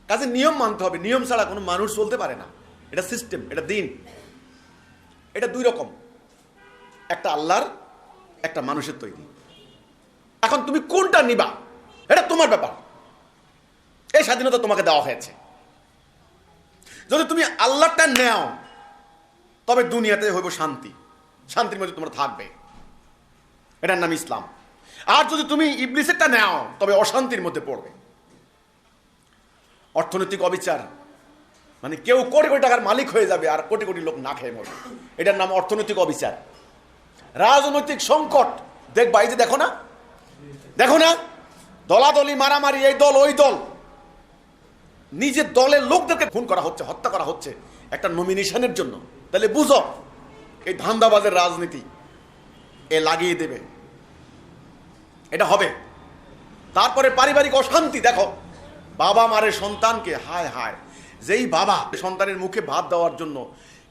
কাজে নিয়ম মানতে হবে। নিয়ম ছাড়া কোনো মানুষ চলতে পারে না। এটা সিস্টেম, এটা দিন। এটা দুই রকম, একটা আল্লাহর, একটা মানুষের তৈরি। এখন তুমি কোনটা নিবা এটা তোমার ব্যাপার। এই স্বাধীনতা তোমাকে দেওয়া হয়েছে। যদি তুমি আল্লাহটা নেও তবে দুনিয়াতে হইব শান্তি, শান্তির মধ্যে তোমরা থাকবে, এটার নাম ইসলাম। আর যদি তুমি ইবলিসেরটা নেও তবে অশান্তির মধ্যে পড়বে। অর্থনৈতিক অবিচার, মানে কেউ কোটি কোটি টাকার মালিক হয়ে যাবে আর কোটি কোটি লোক না খেয়ে মরবে, এটার নাম অর্থনৈতিক অবিচার। রাজনৈতিক সংকট, দেখবা এই যে দেখো না, দেখো না, দলাদলি, মারামারি, এই দল ওই দল, নিজের দলের লোকদেরকে খুন করা হচ্ছে, হত্যা করা হচ্ছে একটা নমিনেশনের জন্য। তাহলে বুঝো এই ধান্দাবাজের রাজনীতি এ লাগিয়ে দেবে, এটা হবে। তারপরে পারিবারিক অশান্তি, দেখো বাবা মারে সন্তানকে, হায় হায়, যেই বাবা সন্তানের মুখে ভাত দেওয়ার জন্য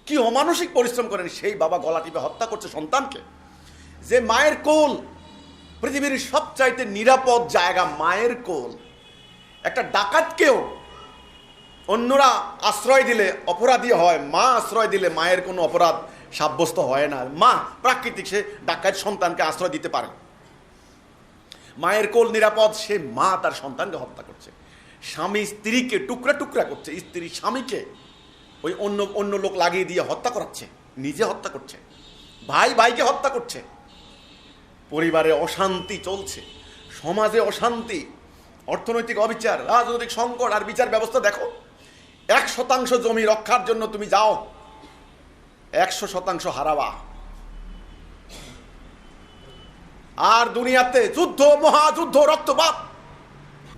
কি অমানসিক পরিশ্রম করেন, সেই বাবা গলা টিপে হত্যা করছে সন্তানকে। যে মায়ের কোল পৃথিবীর সবচাইতে নিরাপদ জায়গা, মায়ের কোল। একটা ডাকাতকেও অন্যরা আশ্রয় দিলে অপরাধী হয়, মা আশ্রয় দিলে মায়ের কোনো অপরাধ সাব্যস্ত হয় না। মা প্রাকৃতিক, সে ডাকাত সন্তানকে আশ্রয় দিতে পারে। মায়ের কোল নিরাপদ, সে মা তার সন্তানকে হত্যা করছে। স্বামী স্ত্রীকে টুকরা টুকরা করছে, স্ত্রী স্বামীকে ওই অন্য অন্য লোক লাগিয়ে দিয়ে হত্যা করাচ্ছে, নিজে হত্যা করছে, ভাই ভাইকে হত্যা করছে। পরিবারে অশান্তি চলছে, সমাজে অশান্তি, অর্থনৈতিক অবিচার, রাজনৈতিক সংকট। আর বিচার ব্যবস্থা দেখো, 1% জমি রক্ষার জন্য তুমি যাও, 100% হারাবা। আর দুনিয়াতে যুদ্ধ, মহাযুদ্ধ, রক্তপাত।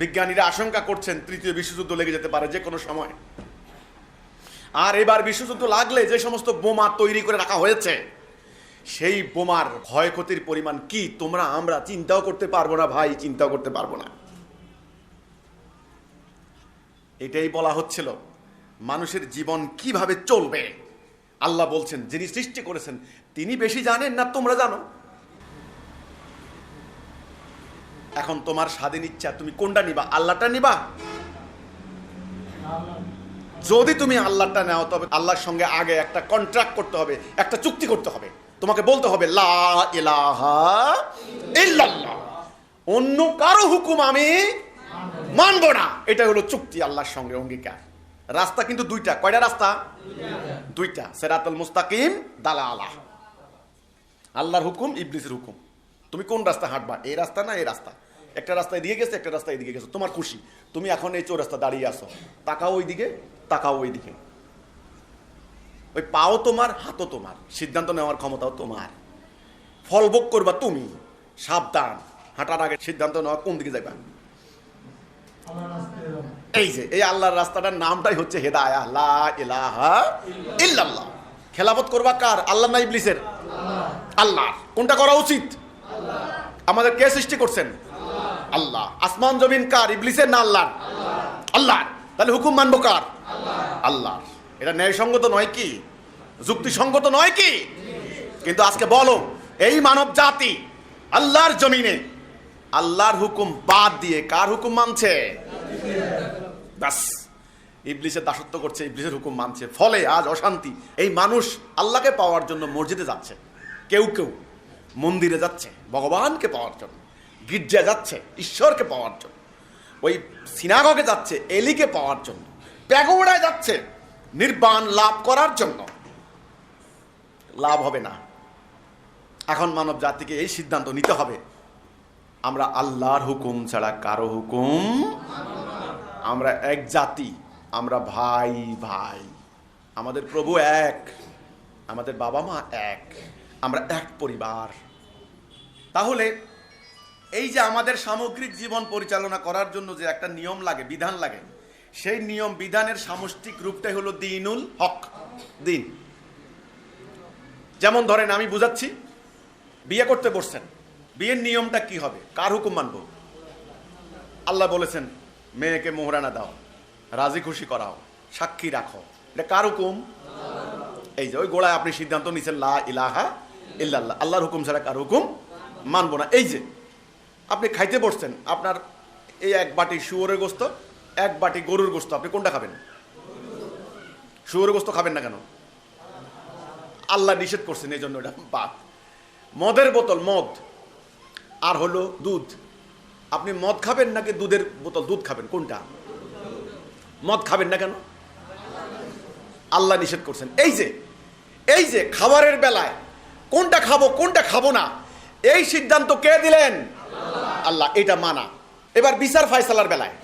বিজ্ঞানীরা আশঙ্কা করছেন তৃতীয় বিশ্বযুদ্ধ লেগে যেতে পারে যে কোনো সময়। আর এবার বিশ্বযুদ্ধ লাগলে যে সমস্ত বোমা তৈরি করে রাখা হয়েছে, সেই বোমার ক্ষয়ক্ষতির পরিমাণ কি তোমরা আমরা চিন্তাও করতে পারবো না ভাই, চিন্তাও করতে পারবো না। এটাই বলা হচ্ছিল মানুষের জীবন কিভাবে চলবে। আল্লাহ বলছেন যিনি সৃষ্টি করেছেন তিনি বেশি জানেন না তোমরা জানো। এখন তোমার স্বাধীন ইচ্ছা, তুমি কোনটা নিবা? আল্লাহটা নিবা? যদি তুমি আল্লাহটা নাও তবে আল্লাহর সঙ্গে আগে একটা কন্ট্রাক্ট করতে হবে, একটা চুক্তি করতে হবে। তোমাকে বলতে হবে লা ইলাহা ইল্লাল্লাহ, অন্য কারো হুকুম আমি মানব না। এটা হলো চুক্তি, আল্লাহর সঙ্গে অঙ্গীকার। রাস্তা কিন্তু দুইটা। কয়টা রাস্তা? দুইটা। সিরাতুল মুস্তাকিম, দালালাহ। আল্লাহর হুকুম, ইবলিসের হুকুম। তুমি কোন রাস্তা হাঁটবা? এই রাস্তা না এই রাস্তা? একটা রাস্তা এদিকে গেছে, একটা রাস্তা এদিকে গেছে, তোমার খুশি। তুমি এখন এই চৌরাস্তা দাঁড়িয়ে আসো, তাকাও ওই দিকে, তাকাও ওই দিকে। ওই পাও তোমার, হাতও তোমার, সিদ্ধান্ত নেওয়ার ক্ষমতাও তোমার, ফল ভোগ করবা তুমি। সাবধান, হাঁটার আগে সিদ্ধান্ত নেওয়া কোন দিকে যাইবা। এই যে এই আল্লাহর রাস্তাটার নামটাই হচ্ছে হেদায়াহ, লা ইলাহা ইল্লাল্লাহ। খেলাফত করবা কার? আল্লাহ না ইবলিসের? আল্লাহ। কোনটা করা উচিত? আমাদের কে সৃষ্টি করছেন? আল্লাহ। আসমান জমিন কার? ইবলিসের না আল্লাহর? আল্লাহ। তাহলে হুকুম মানবো কার? আল্লাহ। এটা ন্যায়সঙ্গত নয় কি? যুক্তিসঙ্গত নয় কি? কিন্তু আজকে বলো এই মানব জাতি আল্লাহর জমিনে আল্লাহর হুকুম বাদ দিয়ে কার হুকুম মানছে? বাস, ইবলিসের দাসত্ব করছে, ইবলিসের হুকুম মানছে, ফলে আজ অশান্তি। এই মানুষ আল্লাহকে পাওয়ার জন্য মসজিদে যাচ্ছে, কেউ কেউ মন্দিরে যাচ্ছে ভগবানকে পাওয়ার জন্য, গির্জায় যাচ্ছে ঈশ্বরকে পাওয়ার জন্য, ওই সিনাগগে যাচ্ছে এলিকে পাওয়ার জন্য, প্যাগোডায় যাচ্ছে নির্বাণ লাভ করার জন্য। লাভ হবে না। এখন মানব জাতিকে এই সিদ্ধান্ত নিতে হবে, আমরা আল্লাহর হুকুম ছাড়া কারো হুকুম, আমরা এক জাতি, আমরা ভাই ভাই, আমাদের প্রভু এক, আমাদের বাবা মা এক, আমরা এক পরিবার। তাহলে এই যে আমাদের সামগ্রিক জীবন পরিচালনা করার জন্য যে একটা নিয়ম লাগে, বিধান লাগে, সেই নিয়ম বিধানের সামষ্টিক রূপটাই হলো দ্বীনুল হক, দিন। যেমন ধরেন আমি বুঝাচ্ছি, বিয়ে করতে বসছেন, বিয়ের নিয়মটা কি হবে, কার হুকুম মানবো? আল্লাহ বলেছেন মেয়েকে মোহরানা দাও, রাজি খুশি করাও, সাক্ষী রাখো, এটা কার হুকুম? এই যে ওই গোড়ায় আপনি সিদ্ধান্ত নিচ্ছেন লা ইলাহা ইল্লাল্লাহ, আল্লাহর হুকুম ছাড়া কার হুকুম মানবো না। এই যে আপনি খাইতে বসছেন, আপনার এই এক বাটি শুয়োরের গোস্ত, এক বাটি গরুর গোস্ত, আপনি কোনটা খাবেন? শুয়োরের গোস্ত খাবেন না কেন? আল্লাহ নিষেধ করছেন, এই জন্য এটা বাদ। মদের বোতল, মদ আর হলো দুধ, আপনি মদ খাবেন নাকি দুধের বোতল দুধ খাবেন? কোনটা? মদ খাবেন না কেন? আল্লাহ নিষেধ করছেন। এই যে খাবারের বেলায় কোনটা খাবো কোনটা খাবো না, এই সিদ্ধান্ত কে দিলেন? আল্লাহ। এটা মানা। এবার বিচার ফায়সালার বেলায়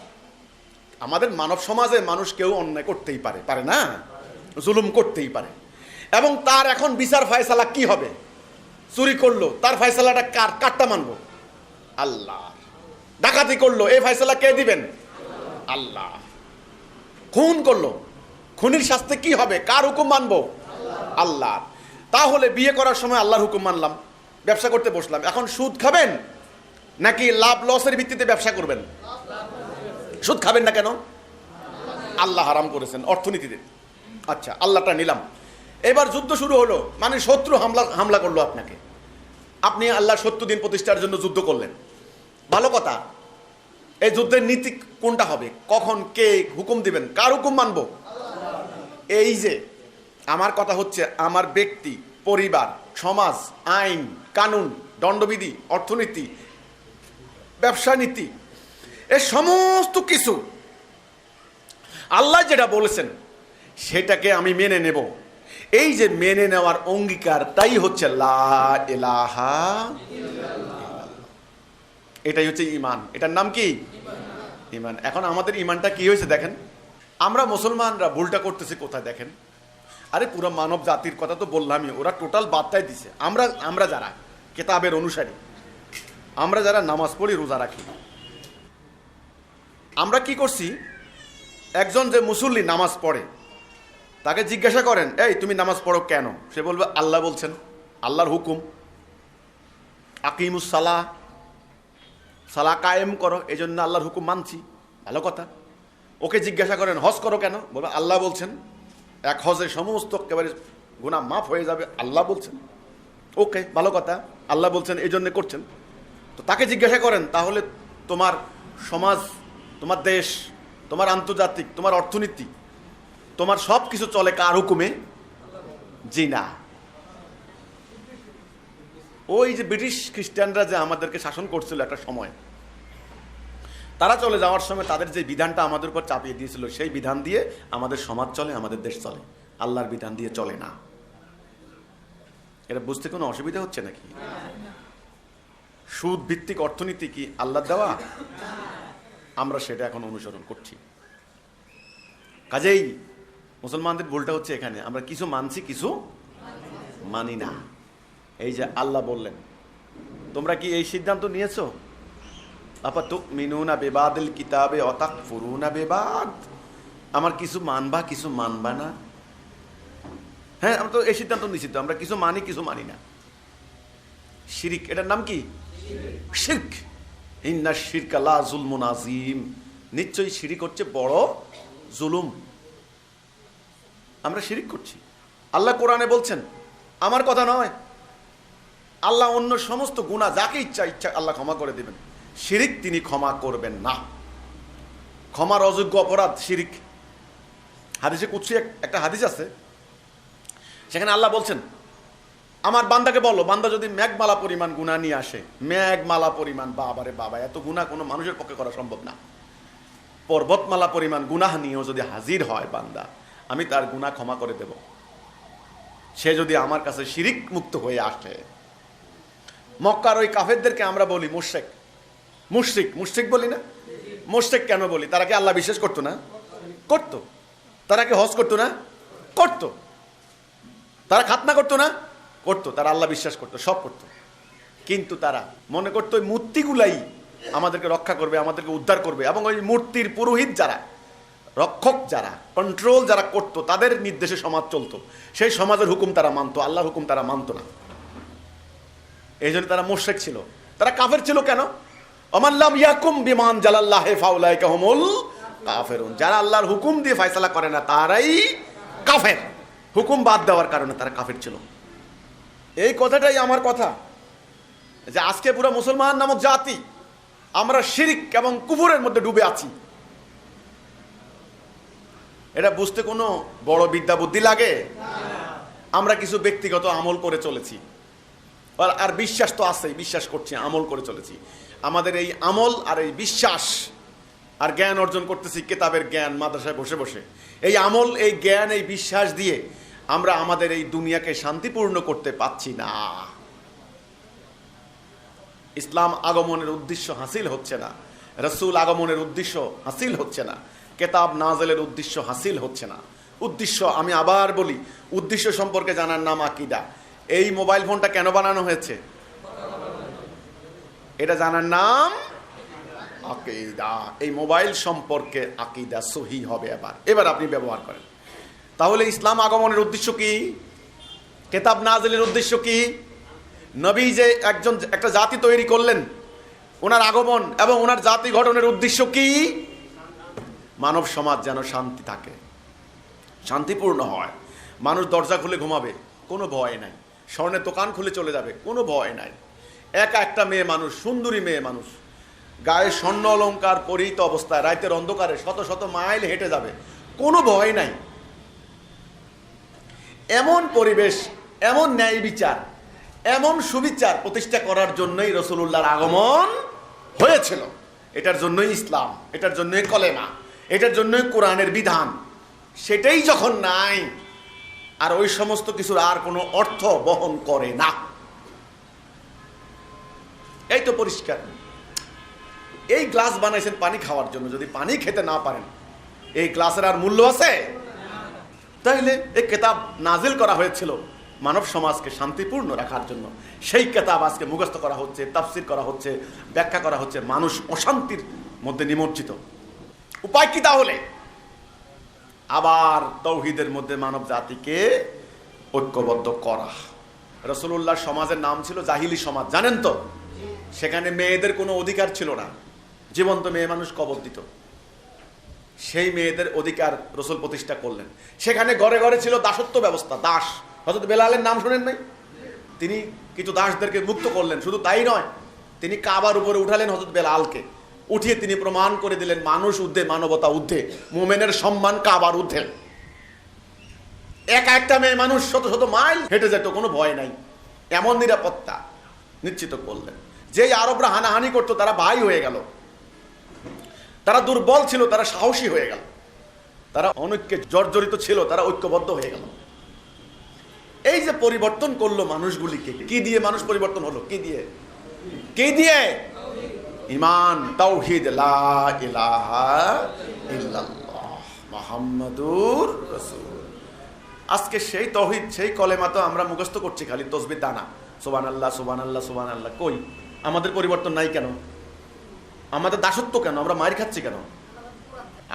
আমাদের মানব সমাজে মানুষ কেউ অন্যায় করতেই পারে, পারে না? জুলুম করতেই পারে, এবং তার এখন বিচার ফায়সালা কি হবে? চুরি করলো, তার ফায়সালাটা কারটা মানবো? আল্লাহ। ডাকাতি করলো, এই ফায়সালা কে দিবেন? আল্লাহ। খুন করলো, খুনির শাস্তি কি হবে, কার হুকুম মানবো? আল্লাহ। তাহলে বিয়ে করার সময় আল্লাহর হুকুম মানলাম, ব্যবসা করতে বসলাম, এখন সুদ খাবেন নাকি লাভ লসের ভিত্তিতে ব্যবসা করবেন? সুদ খাবেন না কেন? আল্লাহ হারাম করেছেন অর্থনীতিতে। আচ্ছা, আল্লাহটা নিলাম। এবার যুদ্ধ শুরু হলো, মানে শত্রু হামলা করলো আপনাকে, আপনি আল্লাহর 70 দিন প্রতিষ্ঠার জন্য যুদ্ধ করলেন, ভালো কথা। এই যুদ্ধের নীতি কোনটা হবে, কখন কে হুকুম দিবেন, কার হুকুম মানবো? এই যে আমার কথা হচ্ছে, আমার ব্যক্তি, পরিবার, সমাজ, আইন কানুন, দণ্ডবিধি, অর্থনীতি, ব্যবসা নীতি, এ সমস্ত কিছু আল্লাহ যেটা বলেছেন সেটাকে আমি মেনে নেব। এই যে মেনে নেওয়ার অঙ্গীকারটাই হচ্ছে লা ইলাহা ইল্লাল্লাহ। এটাই হচ্ছে ঈমান। এটার নাম কি? ঈমান। এখন আমাদের ঈমানটা কি হয়েছে দেখেন, আমরা মুসলমানরা ভুলটা করতেছি কোথায় দেখেন। আরে পুরো মানব জাতির কথা তো বললামই, ওরা টোটাল বার্তায় দিছে। আমরা যারা কিতাবের অনুসারী, আমরা যারা নামাজ পড়ি, রোজা রাখি, আমরা কি করছি, একজন যে মুসল্লি নামাজ পড়ে তাকে জিজ্ঞাসা করেন, এই তুমি নামাজ পড়ো কেন? সে বলবে আল্লাহ বলছেন, আল্লাহর হুকুম, আকিমুস সালাহ, সালাহ কায়েম করো, এই জন্য আল্লাহর হুকুম মানছি, ভালো কথা। ওকে জিজ্ঞাসা করেন হজ করো কেন? বলবে আল্লাহ বলছেন, এক হজে সমস্ত একেবারে গুনাহ মাফ হয়ে যাবে, আল্লাহ বলছেন, ওকে ভালো কথা, আল্লাহ বলছেন এই জন্য করছেন। তো তাকে জিজ্ঞাসা করেন, তাহলে তোমার সমাজ, তোমার দেশ, তোমার আন্তর্জাতিক, তোমার অর্থনীতি, তোমার সব কিছু চলে কার হুকুমে? জি না। ওই যে ব্রিটিশ খ্রিস্টানরা যে আমাদেরকে শাসন করছিল একটা সময়, তারা চলে যাওয়ার সময় তাদের যে বিধানটা আমাদের উপর চাপিয়ে দিয়েছিল, সেই বিধান দিয়ে আমাদের সমাজ চলে, আমাদের দেশ চলে, আল্লাহর বিধান দিয়ে চলে না। এটা বুঝতে কোনো অসুবিধা হচ্ছে নাকি? সুদ ভিত্তিক অর্থনীতি কি আল্লাহর দেওয়া? আমরা সেটা এখন অনুসরণ করছি। কাজেই মুসলমানদের ভুলটা হচ্ছে এখানে, আমরা কিছু মানছি কিছু মানি না। এই যে আল্লাহ বললেন, তোমরা কি এই সিদ্ধান্ত নিয়েছো? আফাতুমিনুনা বিবাদিল কিতাবে ওয়া তাকফুরুনা বিবাদ, আমার কিছু মানবা কিছু মানবা না? হ্যাঁ, আমরা তো এই সিদ্ধান্ত নিয়েছি, তো আমরা কিছু মানি কিছু মানি না। শিরক, এটার নাম কি? শিরক। ইন্না শিরকা লা যুলমুন আযীম, নিশ্চয়ই শিরক হচ্ছে বড় জুলুম। আমরা শিরক করছি। আল্লাহ কোরআনে বলছেন, আমার কথা নয়, আল্লাহ অন্য সমস্ত গুনাহ যাকে ইচ্ছা ইচ্ছা আল্লাহ ক্ষমা করে দিবেন, শিরিক তিনি ক্ষমা করবেন না। ক্ষমার অযোগ্য অপরাধ শিরিক। হাদিসে কুদসি একটা হাদিস আছে, সেখানে আল্লাহ বলছেন, আমার বান্দাকে বলো, বান্দা যদি মেঘমালা পরিমাণ গুনাহ নিয়ে আসে, মেঘমালা পরিমাণ, বাবারে বাবা, এত গুনাহ কোনো মানুষের পক্ষে করা সম্ভব না। পর্বতমালা পরিমাণ গুনাহ নিয়েও যদি হাজির হয় বান্দা, আমি তার গুনাহ ক্ষমা করে দেব, সে যদি আমার কাছে শিরিক মুক্ত হয়ে আসে। মক্কার ওই কাফেরদেরকে আমরা বলি মুশরিক, মুশরিক মুশরিক বলি না? মুশরিক কেন বলি? তারা কি আল্লাহ বিশ্বাস করতো না? করতো। তারা কি হজ করতো না? করতো। তারা খাতনা করতো না? করতো। তারা আল্লাহ বিশ্বাস করতো, সব করতো। কিন্তু তারা মনে করতো ওই মূর্তিগুলাই আমাদেরকে রক্ষা করবে, আমাদেরকে উদ্ধার করবে, এবং ওই মূর্তির পুরোহিত যারা, রক্ষক যারা, কন্ট্রোল যারা করতো, তাদের নির্দেশে সমাজ চলতো। সেই সমাজের হুকুম তারা মানতো, আল্লাহর হুকুম তারা মানতো না। এই জন্য তারা মুশরিক ছিল। তারা কাফের ছিল কেন? ওমান লাম ইয়াকুম বিমান জালাল্লাহি ফাউলাইকা হুমুল কাফিরুন। যারা আল্লাহর হুকুম দিয়ে ফয়সালা করে না তারাই কাফের। হুকুম বাদ দেওয়ার কারণে তারা কাফের ছিল। এই কথাটাই আমার কথা, যে আজকে পুরো মুসলমান নামক জাতি আমরা শিরিক এবং কুফরের মধ্যে ডুবে আছি। এটা বুঝতে কোনো বড় বিদ্যা বুদ্ধি লাগে? আমরা কিছু ব্যক্তিগত আমল করে চলেছি, আর বিশ্বাস তো আছেই, বিশ্বাস করছি, আমল করে চলেছি। আমাদের এই আমল আর এই বিশ্বাস আর জ্ঞান অর্জন করতেছি, কিতাবের জ্ঞান, মাদ্রাসায় বসে বসে। এই আমল, এই জ্ঞান, এই বিশ্বাস দিয়ে আমরা আমাদের এই দুনিয়াকে শান্তিপূর্ণ করতে পারছি না। ইসলাম আগমনের উদ্দেশ্য হাসিল হচ্ছে না, রসুল আগমনের উদ্দেশ্য হাসিল হচ্ছে না, কেতাব নাজেলের উদ্দেশ্য হাসিল হচ্ছে না। উদ্দেশ্য, আমি আবার বলি, উদ্দেশ্য সম্পর্কে জানার নাম আকীদা। এই মোবাইল ফোনটা কেন বানানো হয়েছে? এটা জানার নাম আকীদা। এই মোবাইল সম্পর্কে আকীদা সহিহ হবে। এবার আপনি ব্যবহার করেন। তাহলে ইসলাম আগমনের উদ্দেশ্য কি? কেতাব নাজিলের উদ্দেশ্য কি? নবী যে একটা জাতি তৈরি করলেন, ওনার আগমন এবং ওনার জাতি গঠনের উদ্দেশ্য কি? মানব সমাজ যেন শান্তি থাকে, শান্তিপূর্ণ হয়। মানুষ দরজা খুলে ঘুমাবে, কোনো ভয় নাই। স্বর্ণের দোকান খুলে চলে যাবে, কোনো ভয় নাই। একা একটা মেয়ে মানুষ, সুন্দরী মেয়ে মানুষ, গায়ে স্বর্ণ অলঙ্কার পরিহিত অবস্থায় রাতের অন্ধকারে শত শত মাইল হেঁটে যাবে, কোনো ভয় নাই। এমন পরিবেশ, এমন ন্যায় বিচার, এমন সুবিচার প্রতিষ্ঠা করার জন্যই রাসূলুল্লাহর আগমন হয়েছিল। এটার জন্যই ইসলাম, এটার জন্যই কলেমা, এটার জন্যই কোরআনের বিধান। সেটাই যখন নাই, আর ওই সমস্ত কিছুর আর কোনো অর্থ বহন করে না। এই তো পরিষ্কার। এই গ্লাস বানাইছেন পানি খাওয়ার জন্য, যদি পানি খেতে না পারেন, এই গ্লাসের আর মূল্য আছে? তাইলে এই কেতাব নাজিল করা হয়েছিল মানব সমাজকে শান্তিপূর্ণ রাখার জন্য। সেই কেতাব আজকে মুখস্থ করা হচ্ছে, তাফসির করা হচ্ছে, ব্যাখ্যা করা হচ্ছে, মানুষ অশান্তির মধ্যে নিমজ্জিত। উপায় কি তাহলে? আবার তাওহীদের মধ্যে মানব জাতিকে ঐক্যবদ্ধ করা। রাসূলুল্লাহর সমাজের নাম ছিল জাহিলি সমাজ, জানেন তো? সেখানে মেয়েদের কোনো অধিকার ছিল না, জীবন্ত মেয়ে মানুষ কবর দিত। সেই মেয়েদের অধিকার রাসূল প্রতিষ্ঠা করলেন। সেখানে ঘরে ঘরে ছিল দাসত্ব ব্যবস্থা, দাস। হযরত বেলালের নাম শুনেন নাই? তিনি কিছু দাসদেরকে মুক্ত করলেন। শুধু তাই নয়, তিনি কাবার উপরে উঠালেন হযরত বেলালকে, উঠিয়ে তিনি প্রমাণ করে দিলেন মানুষ ঊর্ধ্বে, মানবতা ঊর্ধ্বে, মুমিনের সম্মান কাবার ঊর্ধ্বে। একা একটা মেয়ে মানুষ শত শত মাইল হেঁটে যেত, কোনো ভয় নাই, এমন নিরাপত্তা নিশ্চিত করলেন। যেই আরবরা হানাহানি করতো তারা ভাই হয়ে গেল, তারা দুর্বল ছিল তারা সাহসী হয়ে গেল, তারা অনৈক্যে জর্জরিত ছিল তারা ঐক্যবদ্ধ হয়ে গেল। এই যে পরিবর্তন করলো মানুষগুলিকে, কি দিয়ে মানুষ পরিবর্তন হলো? কি দিয়ে? কি দিয়ে? ঈমান, তাওহীদ, লা ইলাহা ইল্লাল্লাহ মুহাম্মাদুর রাসূল। আজকে সেই তাওহীদ, সেই কলেমা তো আমরা মুখস্থ করছি খালি তসবিহ দানা, সুবহানাল্লাহ সুবহানাল্লাহ সুবহানাল্লাহ। কই আমাদের পরিবর্তন নাই কেন? আমাদের দাসত্ব কেন? আমরা মার খাচ্ছি কেন?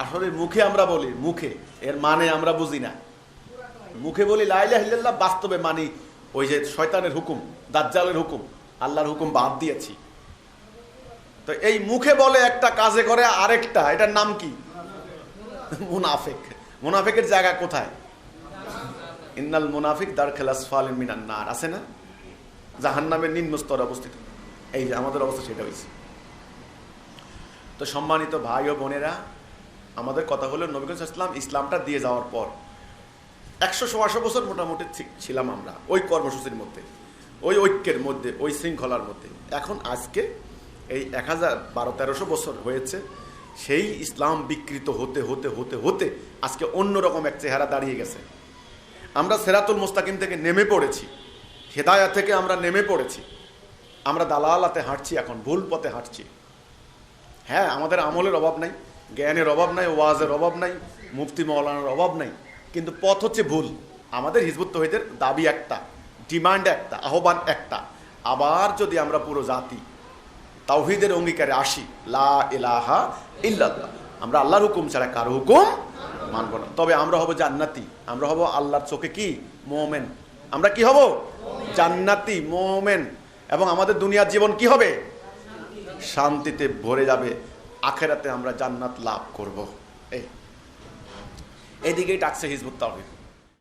আসলে মুখে আমরা বলি, মুখে, এর মানে আমরা বুঝি না। মুখে বলি লা ইলাহা ইল্লাল্লাহ, বাস্তবে মানি ওই যে শয়তানের হুকুম, দাজ্জালের হুকুম, আল্লাহর হুকুম বাদ দিয়েছি। তো এই মুখে বলে একটা, কাজে করে আরেকটা, এটার নাম কি? মুনাফিক। মুনাফিকের জায়গা কোথায়? ইন্নাল মুনাফিক দারকাল আসফালিন মিনান নার, আছে না? জাহান্নামের নিম্ন স্তরে অবস্থিত। এই যে আমাদের অবস্থা সেটা হয়েছে। তো সম্মানিত ভাই ও বোনেরা, আমাদের কথা হলো নবী করিম সাল্লাল্লাহু আলাইহি ওয়াসাল্লাম ইসলামটা দিয়ে যাওয়ার পর 100-125 বছর মোটামুটি ছিলাম আমরা ওই কর্মসূচির মধ্যে, ওই ঐক্যের মধ্যে, ওই শৃঙ্খলার মধ্যে। এখন আজকে এই 1200-1300 বছর হয়েছে, সেই ইসলাম বিকৃত হতে হতে হতে হতে আজকে অন্যরকম এক চেহারা দাঁড়িয়ে গেছে। আমরা সিরাতুল মুস্তাকিম থেকে নেমে পড়েছি, হেদায়াত থেকে আমরা নেমে পড়েছি, আমরা দালালাতে হাঁটছি, এখন ভুল পথে হাঁটছি। হ্যাঁ, আমাদের আমলের অভাব নাই, জ্ঞানের অভাব নাই, ওয়াজের অভাব নাই, মুফতি মৌলানার অভাব নাই, কিন্তু পথ হচ্ছে ভুল। আমাদের হিজবুত তাওহীদের দাবি একটা, ডিমান্ড একটা, আহ্বান একটা, আবার যদি আমরা পুরো জাতি তাওহীদের অঙ্গীকারে আসি, লা ইলাহা ইল্লাল্লাহ, আমরা আল্লাহর হুকুম ছাড়া কারো হুকুম মানব না, তবে আমরা হব জান্নাতি, আমরা হব আল্লাহর চোখে কি মুমিন, আমরা কি হব জান্নাতি মুমিন, এবং আমাদের দুনিয়ার জীবন কি হবে শান্তিতে ভরে যাবে, আখেরাতে আমরা জান্নাত লাভ করব। এইদিকেই ডাকছে হিজবুত তাওহীদ।